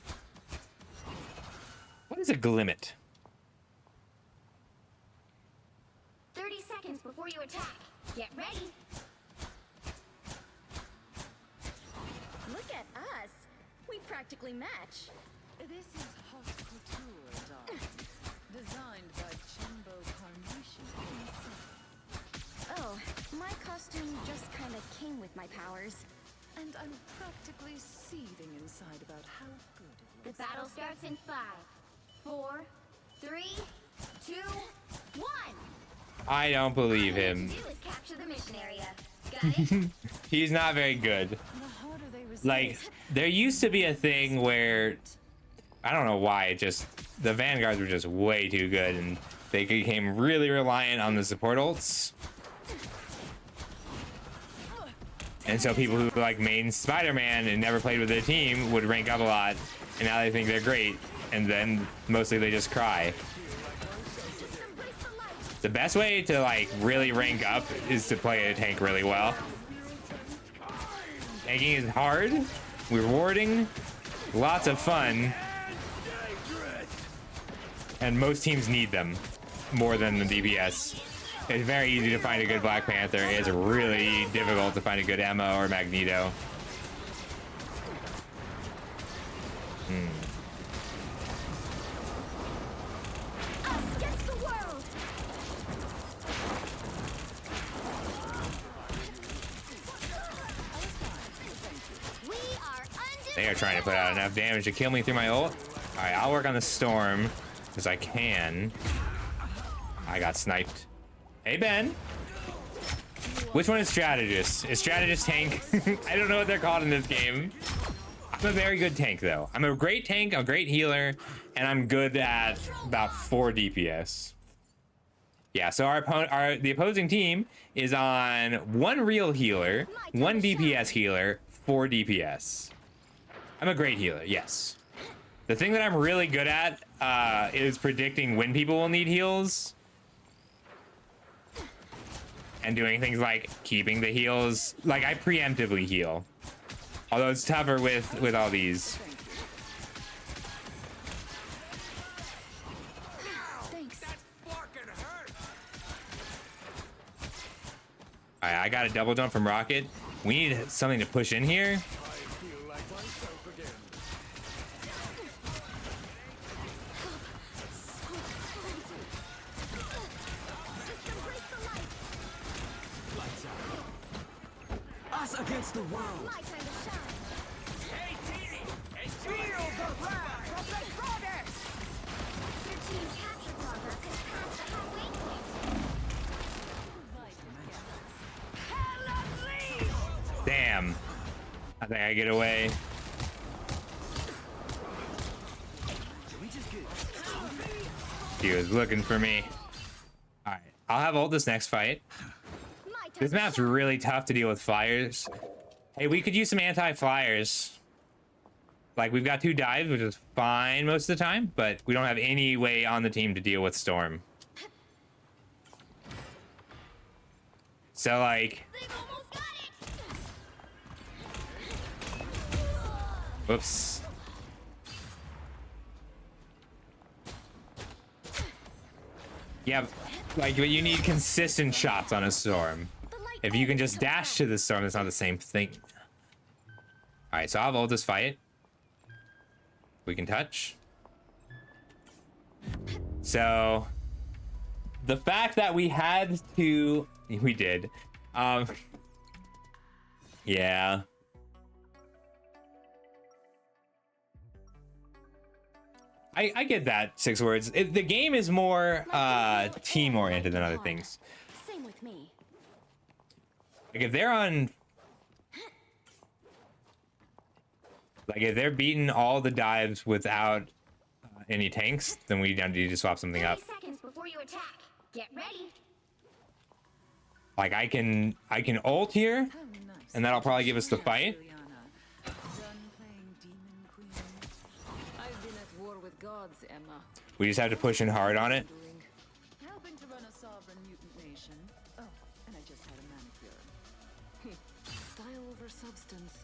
What is a Glimmet? 30 seconds before you attack. Get ready. look at us. We practically match. This is haute couture, darling. Designed by Chimbo Carnation himself. Oh, my costume just kind of came with my powers. And I'm practically seething inside about how good it The looks. battle starts in 5, 4, 3, 2, 1. I don't believe All you him. have to do is capture the mission area. Got it? He's not very good. The harder they resist, Like, there used to be a thing where, I don't know why, it just, the Vanguards were just way too good and they became really reliant on the support ults. And so people who like main Spider-Man and never played with their team would rank up a lot, and now they think they're great, and then mostly they just cry. The best way to like really rank up is to play a tank really well. Tanking is hard, rewarding, lots of fun, and most teams need them more than the DPS. It's very easy to find a good Black Panther. It's really difficult to find a good Emma or Magneto. Us against the world. We are undefeated. They are trying to put out enough damage to kill me through my ult. All right, I'll work on the storm as I can. I got sniped. Hey, Ben. Which one is strategist? Is strategist tank? I don't know what they're called in this game. I'm a very good tank, though. I'm a great tank, a great healer, and I'm good at about 4 DPS. Yeah, so the opposing team is on 1 real healer, 1 DPS healer, 4 DPS. I'm a great healer, yes. The thing that I'm really good at is predicting when people will need heals. And doing things like keeping the heals. Like, I preemptively heal. Although it's tougher with all these. Thanks. Alright, I got a double jump from Rocket. We need something to push in here. the world. My time to shine. Hey, team! Feel the wrath of the goddess! Your team's capture progress has passed the halfway point. Damn. I think I get away. He was looking for me. Alright, I'll have ult this next fight. My time This to map's shine. really tough to deal with flyers. Hey, we could use some anti-flyers. Like, we've got 2 dives, which is fine most of the time, but we don't have any way on the team to deal with Storm. So, like... They've almost got it. Whoops. Yeah, like, but you need consistent shots on a Storm. If you can just dash to the Storm, it's not the same thing. Alright, so I'll ult this fight. We can touch. So, the fact that we had to... We did. Yeah. I get that, 6 words. The game is more team-oriented than other things. Same with me. Like, if they're on... Like, if they're beating all the dives without any tanks, then we need to swap something 30 up. seconds before you attack. Get ready. Like, I can ult here, How nice. and that'll probably give us the fight. Done playing Demon Queen. I've been at war with gods, Emma. We just have to push in hard on it. Helping to run a sovereign mutant nation. Oh, and I just had a manicure. Style over substance.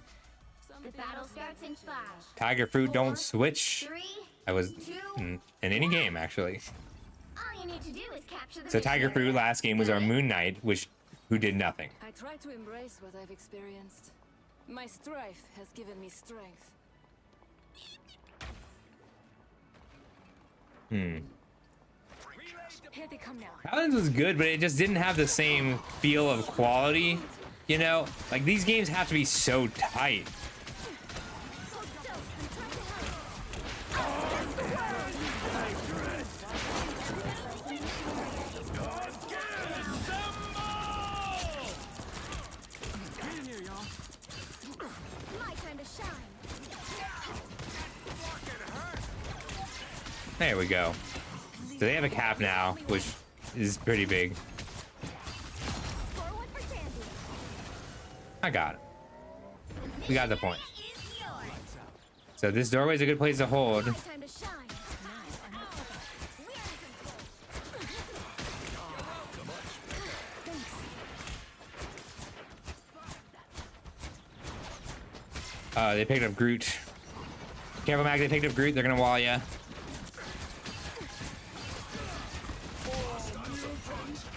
The battle starts in 5. Tiger fruit don't switch. 3. I was in any game, actually. All you need to do is capture the So Tiger mission. fruit last game was our Moon Knight, who did nothing. I try to embrace what I've experienced. My strife has given me strength. Here they come now. Paladins was good, but it just didn't have the same feel of quality. You know, like these games have to be so tight. Hold still. I'm trying to help. I'll smash the world. My time to shine. There we go. So they have a cap now, which is pretty big. Score one for Sandy. I got it. We got the point. Is yours. So this doorway is a good place to hold. My time to shine. We're in control. They picked up Groot. Careful, Mag, they picked up Groot. They're gonna wall ya.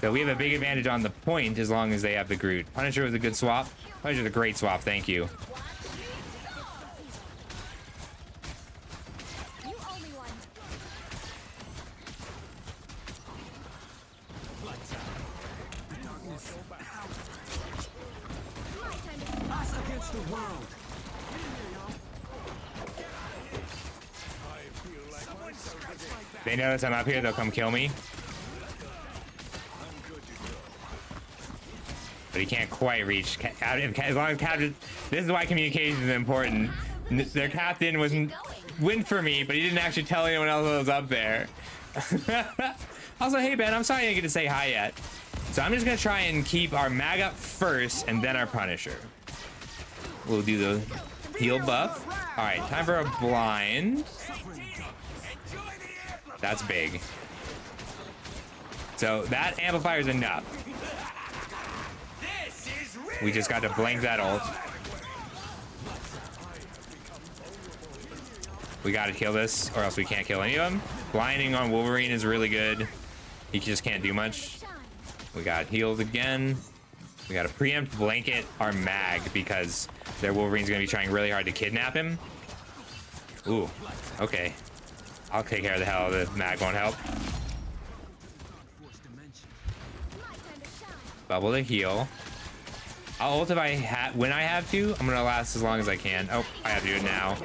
So we have a big advantage on the point as long as they have the Groot. Punisher was a good swap. Punisher's a great swap, thank you. You owe me one. My time to shine. Us against the world. They notice I'm up here, they'll come kill me. But he can't quite reach. As long as captain, this is why communication is important. Their captain went for me, but he didn't actually tell anyone else that was up there. Also, hey Ben, I'm sorry I didn't get to say hi yet. So I'm just gonna try and keep our mag up first, and then our Punisher. We'll do the heal buff. All right, time for a blind. That's big. So that amplifier is enough. We just got to blank that ult. We got to kill this, or else we can't kill any of them. Blinding on Wolverine is really good. He just can't do much. We got healed again. We got to preempt blanket our mag because their Wolverine's going to be trying really hard to kidnap him. Ooh, okay. I'll take care of the hell. The mag won't help. My time to shine. Bubble to heal. I'll ult if when I have to. I'm gonna last as long as I can. Oh, I have to do it now.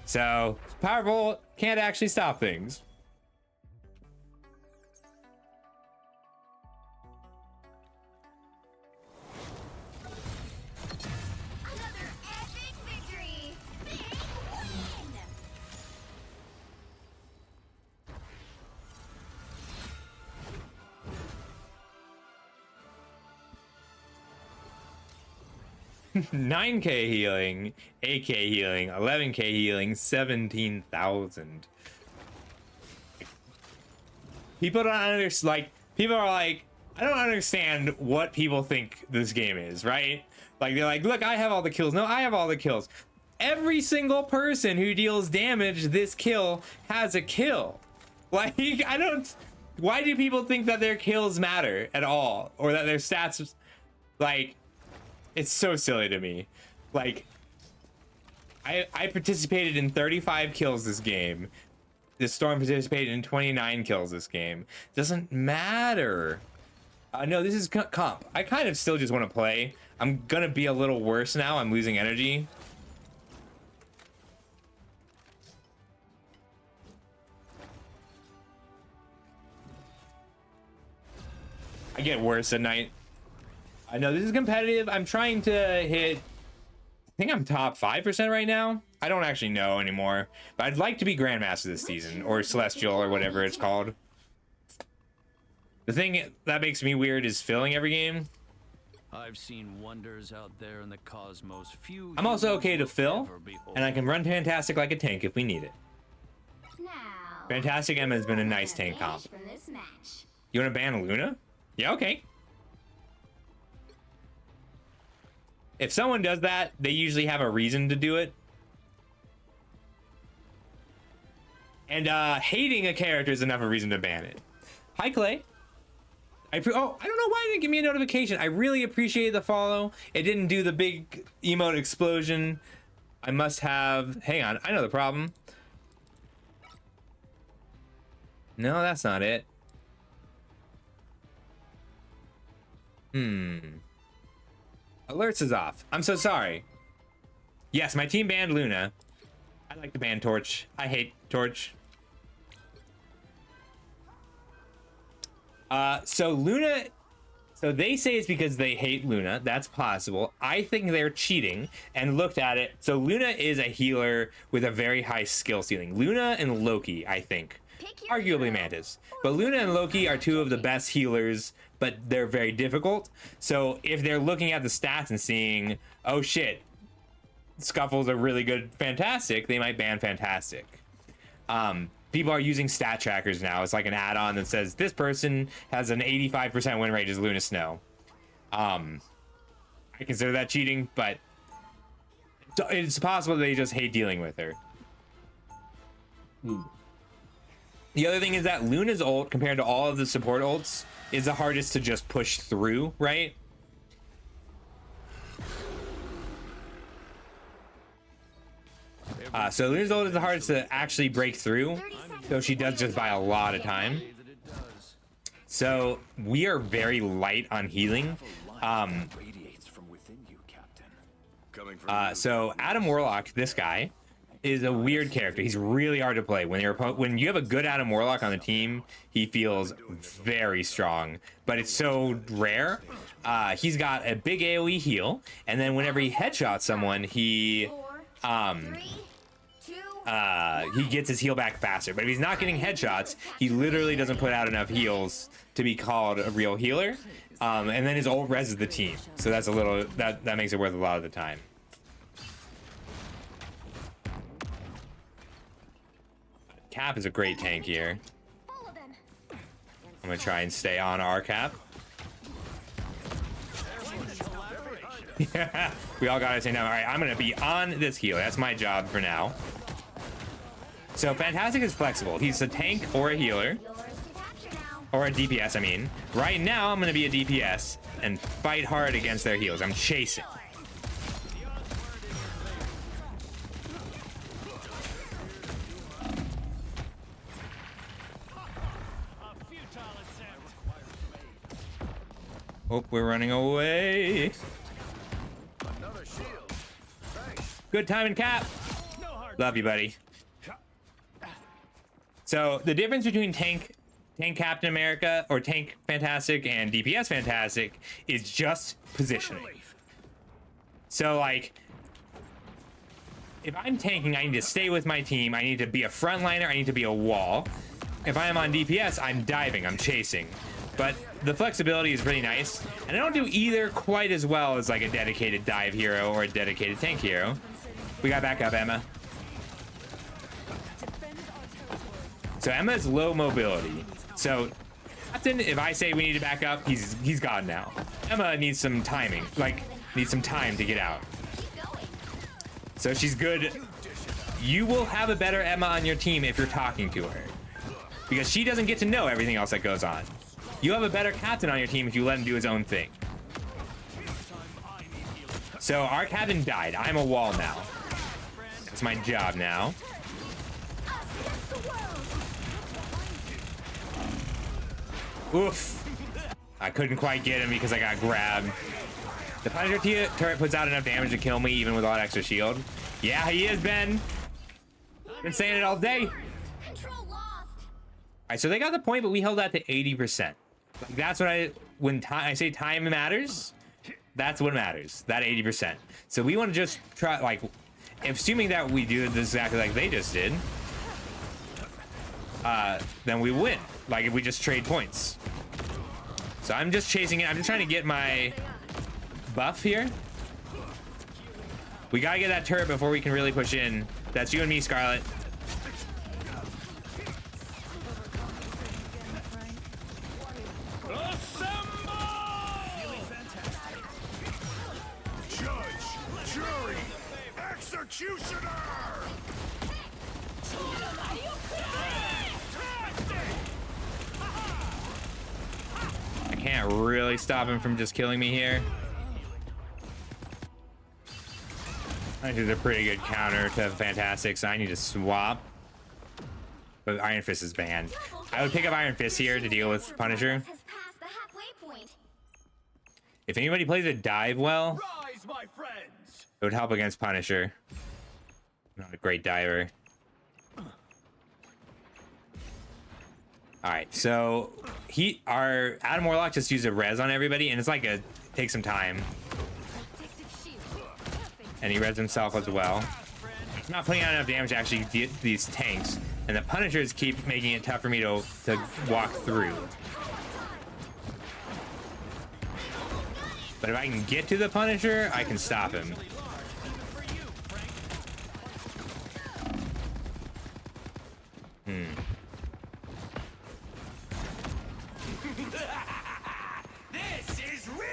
So, powerful, can't actually stop things. Another epic victory. Big win. 9k healing, 8k healing, 11k healing, 17,000. People don't understand. Like, people are like, I don't understand what people think this game is, right? Like, they're like, look, I have all the kills. No, I have all the kills. Every single person who deals damage this kill has a kill. Like, I don't. Why do people think that their kills matter at all, or that their stats, like? It's so silly to me. Like, I participated in 35 kills this game. The Storm participated in 29 kills this game. Doesn't matter. No, this is comp. I kind of still just want to play. I'm gonna be a little worse now. I'm losing energy. I get worse at night. I know this is competitive. I'm trying to hit, I think I'm top 5% right now. I don't actually know anymore, but I'd like to be Grandmaster this season, or Celestial, or whatever it's called. The thing that makes me weird is filling every game. I've seen wonders out there in the cosmos. Few I'm also okay to humans will fill, ever behold. and I can run Fantastic like a tank if we need it. Now, Fantastic Emma has been a nice tank comp. from this match. You want to ban Luna? Yeah, okay. If someone does that, they usually have a reason to do it. And hating a character is enough of a reason to ban it. Hi, Clay. I don't know why it didn't give me a notification. I really appreciate the follow. It didn't do the big emote explosion. I must have... Hang on, I know the problem. No, that's not it. Alerts is off. I'm so sorry. Yes, my team banned Luna. I like to ban Torch. I hate Torch. So Luna, so they say it's because they hate Luna. That's possible. I think they're cheating and looked at it. So Luna is a healer with a very high skill ceiling. Luna and Loki, I think. Arguably Mantis. But Luna and Loki are two of the best healers, but they're very difficult. So if they're looking at the stats and seeing, oh shit, Scuffle's a really good Fantastic, they might ban Fantastic. People are using stat trackers now. It's like an add-on that says this person has an 85% win rate as Luna Snow. I consider that cheating, but it's possible they just hate dealing with her. The other thing is that Luna's ult, compared to all of the support ults, is the hardest to just push through, right? So Luna's ult is the hardest to actually break through, so she does just buy a lot of time. So we are very light on healing. So Adam Warlock, this guy, is a weird character. He's really hard to play. When you have a good Adam Warlock on the team, he feels very strong, but it's so rare. He's got a big AoE heal, and then whenever he headshots someone, he gets his heal back faster. But if he's not getting headshots, he literally doesn't put out enough heals to be called a real healer. And then his ult reses the team, so that's a little that makes it worth a lot of the time. Cap is a great tank here. I'm gonna try and stay on our Cap. Yeah, we all gotta say no. All right, I'm gonna be on this healer. That's my job for now. So Fantastic is flexible. He's a tank or a healer, or a DPS. I mean, right now I'm gonna be a DPS and fight hard against their heals. I'm chasing. Oh, we're running away. Another shield. Thanks. Good timing, Cap. Love you, buddy. So the difference between tank Captain America or tank Fantastic and DPS Fantastic is just positioning. So like, if I'm tanking, I need to stay with my team. I need to be a frontliner. I need to be a wall. If I am on DPS, I'm diving. I'm chasing. But the flexibility is really nice, and I don't do either quite as well as like a dedicated dive hero or a dedicated tank hero. We got back up, Emma. So Emma is low mobility. So Captain, if I say we need to back up, he's gone now. Emma needs some timing, like needs some time to get out. So she's good. You will have a better Emma on your team if you're talking to her, because she doesn't get to know everything else that goes on. You have a better Captain on your team if you let him do his own thing. So our Captain died. I'm a wall now. That's my job now. Oof. I couldn't quite get him because I got grabbed. The Punisher turret puts out enough damage to kill me even without extra shield. Yeah, he is, Ben. Been saying it all day. Alright, so they got the point, but we held that to 80%. Like, that's what I say time matters, that's what matters, that 80%. So we want to just try, like, assuming that we do this exactly like they just did, then we win. Like, if we just trade points. So I'm just chasing it. I'm just trying to get my buff here. We gotta get that turret before we can really push in. That's you and me, Scarlet. Judge, jury, executioner. I can't really stop him from just killing me here. I did a pretty good counter to Fantastic, so I need to swap. But Iron Fist is banned. I would pick up Iron Fist here to deal with Punisher. If anybody plays a dive well, Rise, my friends. it would help against Punisher. Not a great diver. Alright, so our Adam Warlock just used a res on everybody, and it's like takes some time. And he res himself as well. He's not putting out enough damage to actually get these tanks, and the Punishers keep making it tough for me to walk through. But if I can get to the Punisher, I can stop him. This is real.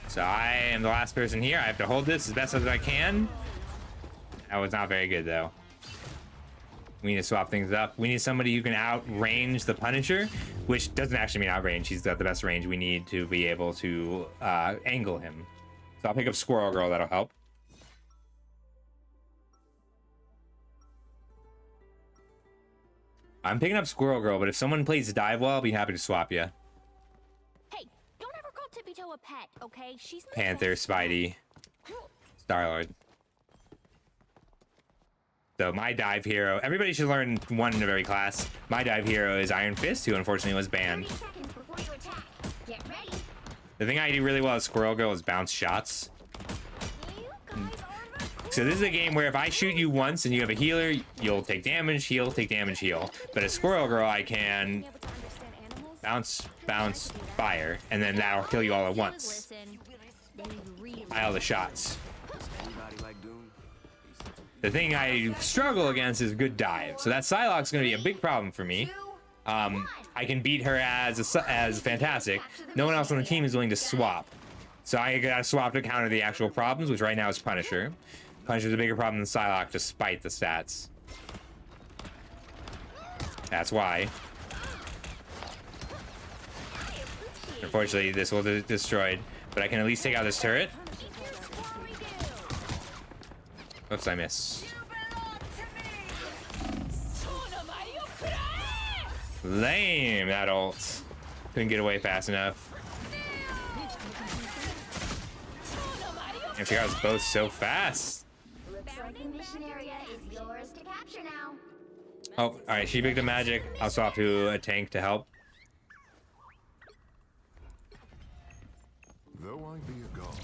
So I am the last person here. I have to hold this as best as I can. That was not very good, though. We need to swap things up. We need somebody who can outrange the Punisher, which doesn't actually mean outrange. He's got the best range we need to be able to angle him. So I'll pick up Squirrel Girl. That'll help. I'm picking up Squirrel Girl, but if someone plays dive well, I'll be happy to swap you. Hey, don't ever call Tippy Toe a pet, okay? She's my Panther, best Spidey, Star-Lord. So my dive hero, everybody should learn one in every class. My dive hero is Iron Fist, who unfortunately was banned. 30 seconds before you attack. Get ready. The thing I do really well as Squirrel Girl is bounce shots. You guys are the cool. So this is a game where if I shoot you once and you have a healer, you'll take damage, heal, take damage, heal. But as Squirrel Girl, I can Able to understand animals? bounce, bounce, fire, and then that'll kill you all at once. Listen, they really Pile the shots. Anybody like Doom? The thing I struggle against is good dive. So that Psylocke's going to be a big problem for me. I can beat her as Fantastic. No one else on the team is willing to swap. So I gotta swap to counter the actual problems, which right now is Punisher. Punisher's a bigger problem than Psylocke despite the stats. That's why. Unfortunately, this will be destroyed. But I can at least take out this turret. Oops, I missed. Lame, that ult. Couldn't get away fast enough. I forgot it was both so fast. Looks like the mission area is yours to capture now. Oh, all right, she picked a magic. I'll swap to a tank to help. Though I be a god,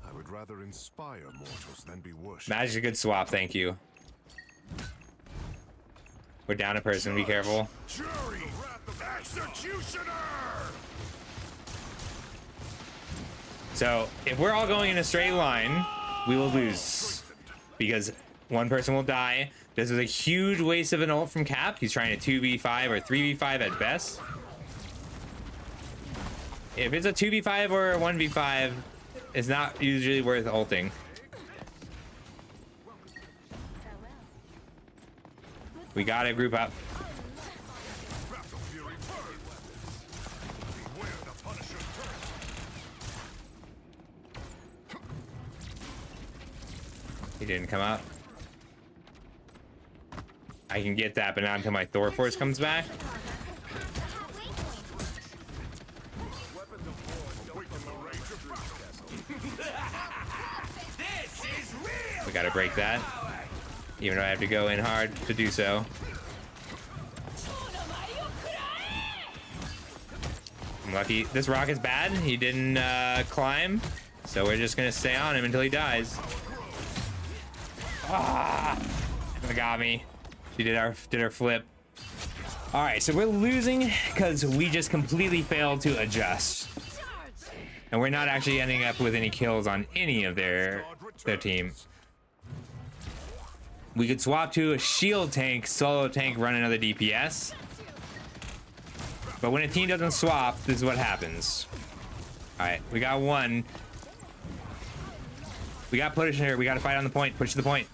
I would rather inspire mortals than be worshipped. Magic's a good swap, thank you. We're down a person, be careful. Jury, executioner! So, if we're all going in a straight line, we will lose. Because one person will die. This is a huge waste of an ult from Cap. He's trying to 2v5 or 3v5 at best. If it's a 2v5 or a 1v5, it's not usually worth ulting. We gotta group up. He didn't come out. I can get that, but not until my Thor Force comes back. We gotta break that. Even though I have to go in hard to do so. I'm lucky. This rock is bad. He didn't climb. So we're just gonna stay on him until he dies. Ah! Got me. She did our flip. Alright, so we're losing because we just completely failed to adjust. And we're not actually ending up with any kills on any of their team. We could swap to a shield tank, solo tank, run another DPS. But when a team doesn't swap, this is what happens. Alright, we got one. We got push here. We got to fight on the point. Push to the point.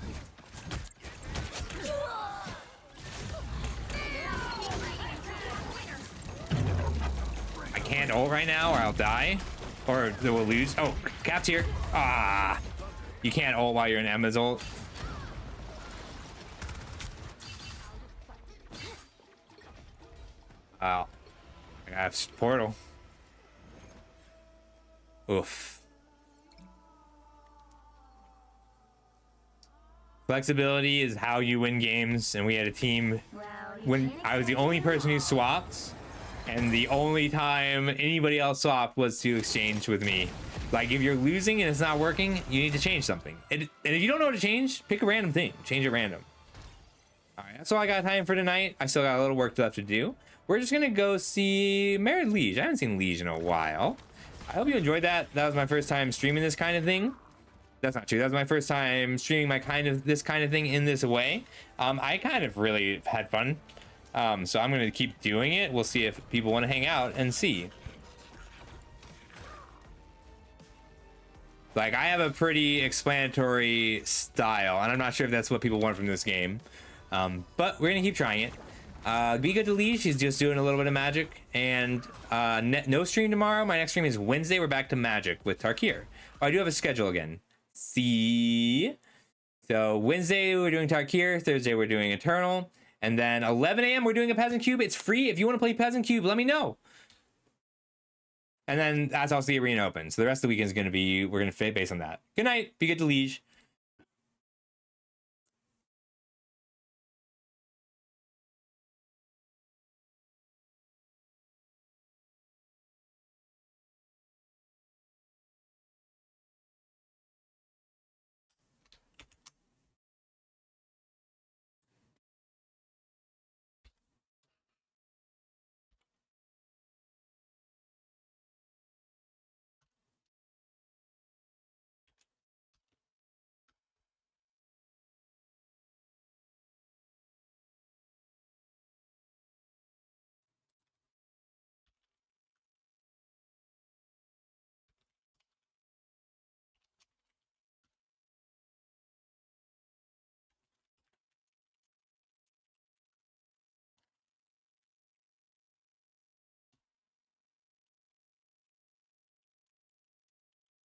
I can't ult right now or I'll die. Or we'll lose. Oh, Cap's here. Ah. You can't ult while you're in Emma's ult. Wow. I have portal. Oof. Flexibility is how you win games, and we had a team when I was the only person who swapped, and the only time anybody else swapped was to exchange with me. Like, if you're losing and it's not working, you need to change something. And if you don't know what to change, pick a random thing. Change it random. All right, that's all I got time for tonight. I still got a little work left to do. We're just gonna go see Merit Liege. I haven't seen Liege in a while. I hope you enjoyed that. That was my first time streaming this kind of thing. That's not true. That was my first time streaming this kind of thing in this way. I kind of really had fun. So I'm gonna keep doing it. We'll see if people want to hang out and see. Like, I have a pretty explanatory style, and I'm not sure if that's what people want from this game. But we're gonna keep trying it. Be good to Liege. She's just doing a little bit of magic, and no stream tomorrow. My next stream is Wednesday. We're back to magic with Tarkir. Oh, I do have a schedule again. See, so Wednesday we're doing Tarkir, Thursday we're doing Eternal, and then 11 a.m. we're doing a Peasant Cube. It's free. If you want to play Peasant Cube, let me know. And then that's also the arena open. So the rest of the weekend is going to be, we're going to fit based on that. Good night. Be good to Liege.